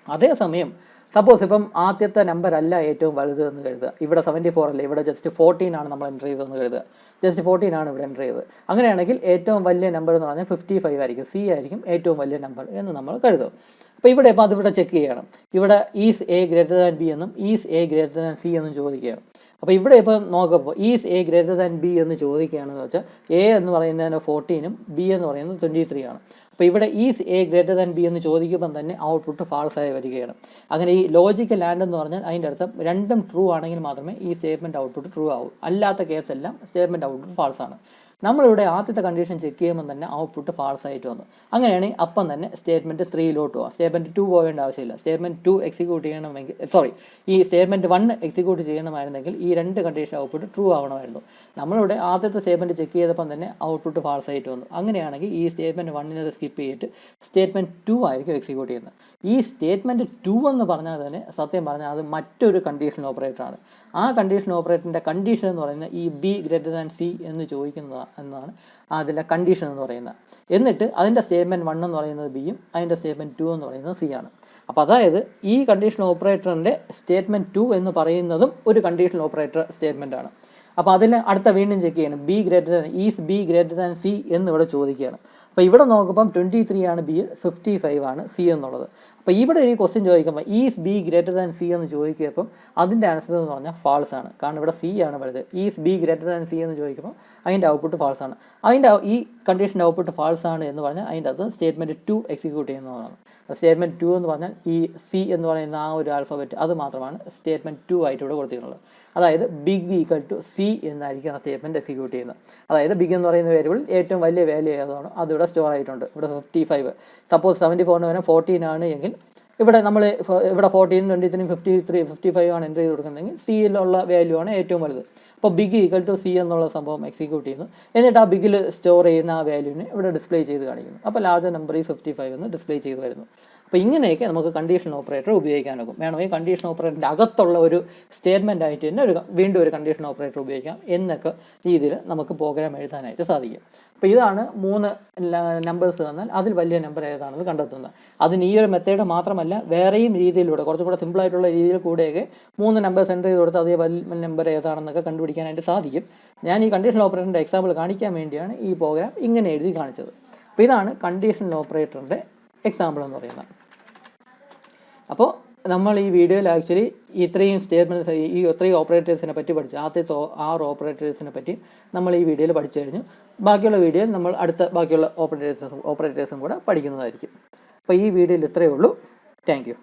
അതേസമയം സപ്പോസ് ഇപ്പം ആദ്യത്തെ നമ്പർ അല്ല ഏറ്റവും വലുത് എന്ന് കരുതുക. ഇവിടെ 74 അല്ല, ഇവിടെ ജസ്റ്റ് 14 ആണ് നമ്മൾ എൻ്റർ ചെയ്തതെന്ന് കരുതുക. ജസ്റ്റ് 14 ആണ് ഇവിടെ എൻ്റർ ചെയ്തത്. അങ്ങനെയാണെങ്കിൽ ഏറ്റവും വലിയ നമ്പർ എന്ന് പറഞ്ഞാൽ 55 ആയിരിക്കും. സി ആയിരിക്കും ഏറ്റവും വലിയ നമ്പർ എന്ന് നമ്മൾ കരുതും. അപ്പോൾ ഇവിടെ ഇപ്പോൾ അതിവിടെ ചെക്ക് ചെയ്യണം. ഇവിടെ is A greater than B എന്നും is A greater than C എന്നും ചോദിക്കുകയാണ്. അപ്പോൾ ഇവിടെ ഇപ്പോൾ നോക്കുമ്പോൾ is A greater than B എന്ന് ചോദിക്കുകയാണെന്ന് വെച്ചാൽ എ എന്ന് പറയുന്നതിന് 14ഉം ബി എന്ന് പറയുന്നത് 23 ആണ്. അപ്പോൾ ഇവിടെ is A greater than B എന്ന് ചോദിക്കുമ്പം തന്നെ ഔട്ട്പുട്ട് ഫാൾസ് ആയി വരികയാണ്. അങ്ങനെ ഈ ലോജിക്കൽ ആൻഡ് എന്ന് പറഞ്ഞാൽ അതിൻ്റെ അർത്ഥം രണ്ടും ട്രൂ ആണെങ്കിൽ മാത്രമേ ഈ സ്റ്റേറ്റ്മെൻറ്റ് ഔട്ട്പുട്ട് ട്രൂ ആവൂ. അല്ലാത്ത കേസെല്ലാം സ്റ്റേറ്റ്മെൻറ്റ് ഔട്ട്പുട്ട് ഫാൾസ് ആണ്. നമ്മളിവിടെ ആദ്യത്തെ കണ്ടീഷൻ ചെക്ക് ചെയ്യുമ്പോൾ തന്നെ ഔട്ട്പുട്ട് ഫാൾസ് ആയിട്ട് വന്നു. അങ്ങനെയാണെങ്കിൽ അപ്പം തന്നെ സ്റ്റേറ്റ്മെൻറ്റ് 3 പോകാം. സ്റ്റേറ്റ്മെൻറ്റ് 2 പോകേണ്ട ആവശ്യമില്ല. സ്റ്റേറ്റ്മെൻറ്റ് 2 എക്സിക്യൂട്ട് ചെയ്യണമെങ്കിൽ ഈ സ്റ്റേറ്റ്മെൻറ്റ് 1 എക്സിക്യൂട്ട് ചെയ്യണമായിരുന്നെങ്കിൽ ഈ 2 കണ്ടീഷൻ ഔട്ട്പുട്ട് ട്രൂ ആവണമായിരുന്നു. നമ്മളിവിടെ ആദ്യത്തെ സ്റ്റേറ്റ്മെൻറ്റ് ചെക്ക് ചെയ്തപ്പം തന്നെ ഔട്ട്പുട്ട് ഫാൾസ് ആയിട്ട് വന്നു. അങ്ങനെയാണെങ്കിൽ ഈ സ്റ്റേറ്റ്മെൻറ്റ് 1 സ്കിപ്പ് ചെയ്തിട്ട് സ്റ്റേറ്റ്മെൻറ്റ് 2 ആയിരിക്കും എക്സിക്യൂട്ട് ചെയ്യുന്നത്. ഈ സ്റ്റേറ്റ്മെൻറ്റ് 2 എന്ന് പറഞ്ഞാൽ തന്നെ സത്യം പറഞ്ഞാൽ അത് മറ്റൊരു കണ്ടീഷൻ ഓപ്പറേറ്ററാണ്. ആ കണ്ടീഷൻ ഓപ്പറേറ്ററിൻ്റെ കണ്ടീഷൻ എന്ന് പറയുന്നത് ഈ ബി ഗ്രേറ്റർ ദാൻ സി എന്ന് ചോദിക്കുന്നത് എന്നാണ് അതിൻ്റെ കണ്ടീഷൻ എന്ന് പറയുന്നത്. എന്നിട്ട് അതിൻ്റെ സ്റ്റേറ്റ്മെൻറ്റ് 1 എന്ന് പറയുന്നത് ബിയും അതിൻ്റെ സ്റ്റേറ്റ്മെൻറ്റ് 2 എന്ന് പറയുന്നത് സി ആണ്. അപ്പോൾ അതായത് ഈ കണ്ടീഷൻ ഓപ്പറേറ്ററിൻ്റെ സ്റ്റേറ്റ്മെൻറ്റ് 2 എന്ന് പറയുന്നതും ഒരു കണ്ടീഷൻ ഓപ്പറേറ്റർ സ്റ്റേറ്റ്മെൻ്റ് ആണ്. അപ്പോൾ അതിന് അടുത്ത വീണ്ടും ചെക്ക് ചെയ്യണം. Be greater than is be greater than C എന്നിവിടെ ചോദിക്കുകയാണ്. അപ്പോൾ ഇവിടെ നോക്കുമ്പം 23 ആണ് ബി, 55 ആണ് സി എന്നുള്ളത്. അപ്പോൾ ഇവിടെ ഈ ക്വസ്റ്റ്യൻ ചോദിക്കുമ്പോൾ is be greater than C എന്ന് ചോദിക്കുമ്പോൾ അതിൻ്റെ ആൻസർ എന്ന് പറഞ്ഞാൽ ഫാൾസ് ആണ്. കാരണം ഇവിടെ സി ആണ് വലുത്. Is be greater than C എന്ന് ചോദിക്കുമ്പോൾ അതിൻ്റെ ഔട്ട്പുട്ട് ഫാൾസ് ആണ്. അതിൻ്റെ ഈ കണ്ടീഷൻ്റെ ഔട്ട്പുട്ട് ഫാൾസ് ആണ് എന്ന് പറഞ്ഞാൽ അതിൻ്റെ അത് സ്റ്റേറ്റ്മെൻറ്റ് 2 എക്സിക്യൂട്ട് ചെയ്യുന്നതാണ്. സ്റ്റേറ്റ്മെൻറ്റ് 2 എന്ന് പറഞ്ഞാൽ ഈ സി എന്ന് പറയുന്ന ആ ഒരു ആൽഫബറ്റ് അത് മാത്രമാണ് സ്റ്റേറ്റ്മെൻറ്റ് 2 ആയിട്ട് ഇവിടെ കൊടുത്തിട്ടുള്ളത്. അതായത് ബിഗ് ഈക്വൽ ടു സി എന്നായിരിക്കും ആ സ്റ്റേറ്റ്മെൻറ്റ് എക്സിക്യൂട്ട് ചെയ്യുന്നത്. അതായത് ബിഗ് എന്ന് പറയുന്ന വേരിയബിൾ ഏറ്റവും വലിയ വാല്യൂ ഏതാണ് അതിവിടെ സ്റ്റോർ ആയിട്ടുണ്ട്. ഇവിടെ 55, സപ്പോസ് 74 വരെ 14 ആണ് എങ്കിൽ ഇവിടെ നമ്മൾ ഇവിടെ 14, 23, 53, 55 ആണ് എൻ്റർ ചെയ്ത് കൊടുക്കുന്നതെങ്കിൽ സിയിലുള്ള വാല്യൂ ആണ് ഏറ്റവും വലുത്. അപ്പോൾ ബിഗ് ഈക്വൽ ടു സി എന്നുള്ള സംഭവം എക്സിക്യൂട്ട് ചെയ്യുന്നു. എന്നിട്ട് ആ ബിഗിൽ സ്റ്റോർ ചെയ്യുന്ന ആ വാല്യൂവിനെ ഇവിടെ ഡിസ്പ്ലേ ചെയ്ത് കാണിക്കുന്നു. അപ്പോൾ ലാർജർ നമ്പർ ഈ 55 എന്ന് ഡിസ്പ്ലേ ചെയ്ത് വരുന്നു. അപ്പോൾ ഇങ്ങനെയൊക്കെ നമുക്ക് കണ്ടീഷണൽ ഓപ്പറേറ്റർ ഉപയോഗിക്കാനാകും. വേണമെങ്കിൽ കണ്ടീഷണൽ ഓപ്പറേറ്ററിൻ്റെ അകത്തുള്ള ഒരു സ്റ്റേറ്റ്മെൻ്റ് ആയിട്ട് തന്നെ വീണ്ടും ഒരു കണ്ടീഷണൽ ഓപ്പറേറ്റർ ഉപയോഗിക്കാം എന്നൊക്കെ രീതിയിൽ നമുക്ക് പ്രോഗ്രാം എഴുതാനായിട്ട് സാധിക്കും. അപ്പോൾ ഇതാണ് 3 നമ്പേഴ്സ് തന്നാൽ അതിൽ വലിയ നമ്പർ ഏതാണെന്ന് കണ്ടെത്തുന്നത്. അതിന് ഈ ഒരു മെത്തേഡ് മാത്രമല്ല, വേറെയും രീതിയിലൂടെ കുറച്ചും കൂടെ സിമ്പിളായിട്ടുള്ള രീതിയിൽ കൂടെയൊക്കെ 3 നമ്പേഴ്സ് എൻ്റർ ചെയ്ത് കൊടുത്ത് അതേ വലിയ നമ്പർ ഏതാണെന്നൊക്കെ കണ്ടുപിടിക്കാനായിട്ട് സാധിക്കും. ഞാൻ ഈ കണ്ടീഷണൽ ഓപ്പറേറ്ററിൻ്റെ എക്സാമ്പിൾ കാണിക്കാൻ വേണ്ടിയാണ് ഈ പ്രോഗ്രാം ഇങ്ങനെ എഴുതി കാണിച്ചത്. അപ്പോൾ ഇതാണ് കണ്ടീഷണൽ ഓപ്പറേറ്ററിൻ്റെ എക്സാമ്പിൾ എന്ന് പറയുന്നത്. അപ്പോൾ നമ്മൾ ഈ വീഡിയോയിൽ ആക്ച്വലി ഇത്രയും സ്റ്റേറ്റ്മെൻറ്റ്സ്, ഈ ഇത്രയും ഓപ്പറേറ്റേഴ്സിനെ പറ്റി പഠിച്ചു. ആദ്യത്തെ 6 ഓപ്പറേറ്റേഴ്സിനെ പറ്റി നമ്മൾ ഈ വീഡിയോയിൽ പഠിച്ചു കഴിഞ്ഞു. ബാക്കിയുള്ള വീഡിയോയിൽ നമ്മൾ ബാക്കിയുള്ള ഓപ്പറേറ്റേഴ്സും കൂടെ പഠിക്കുന്നതായിരിക്കും. അപ്പോൾ ഈ വീഡിയോയിൽ ഇത്രയേ ഉള്ളൂ. Thank you.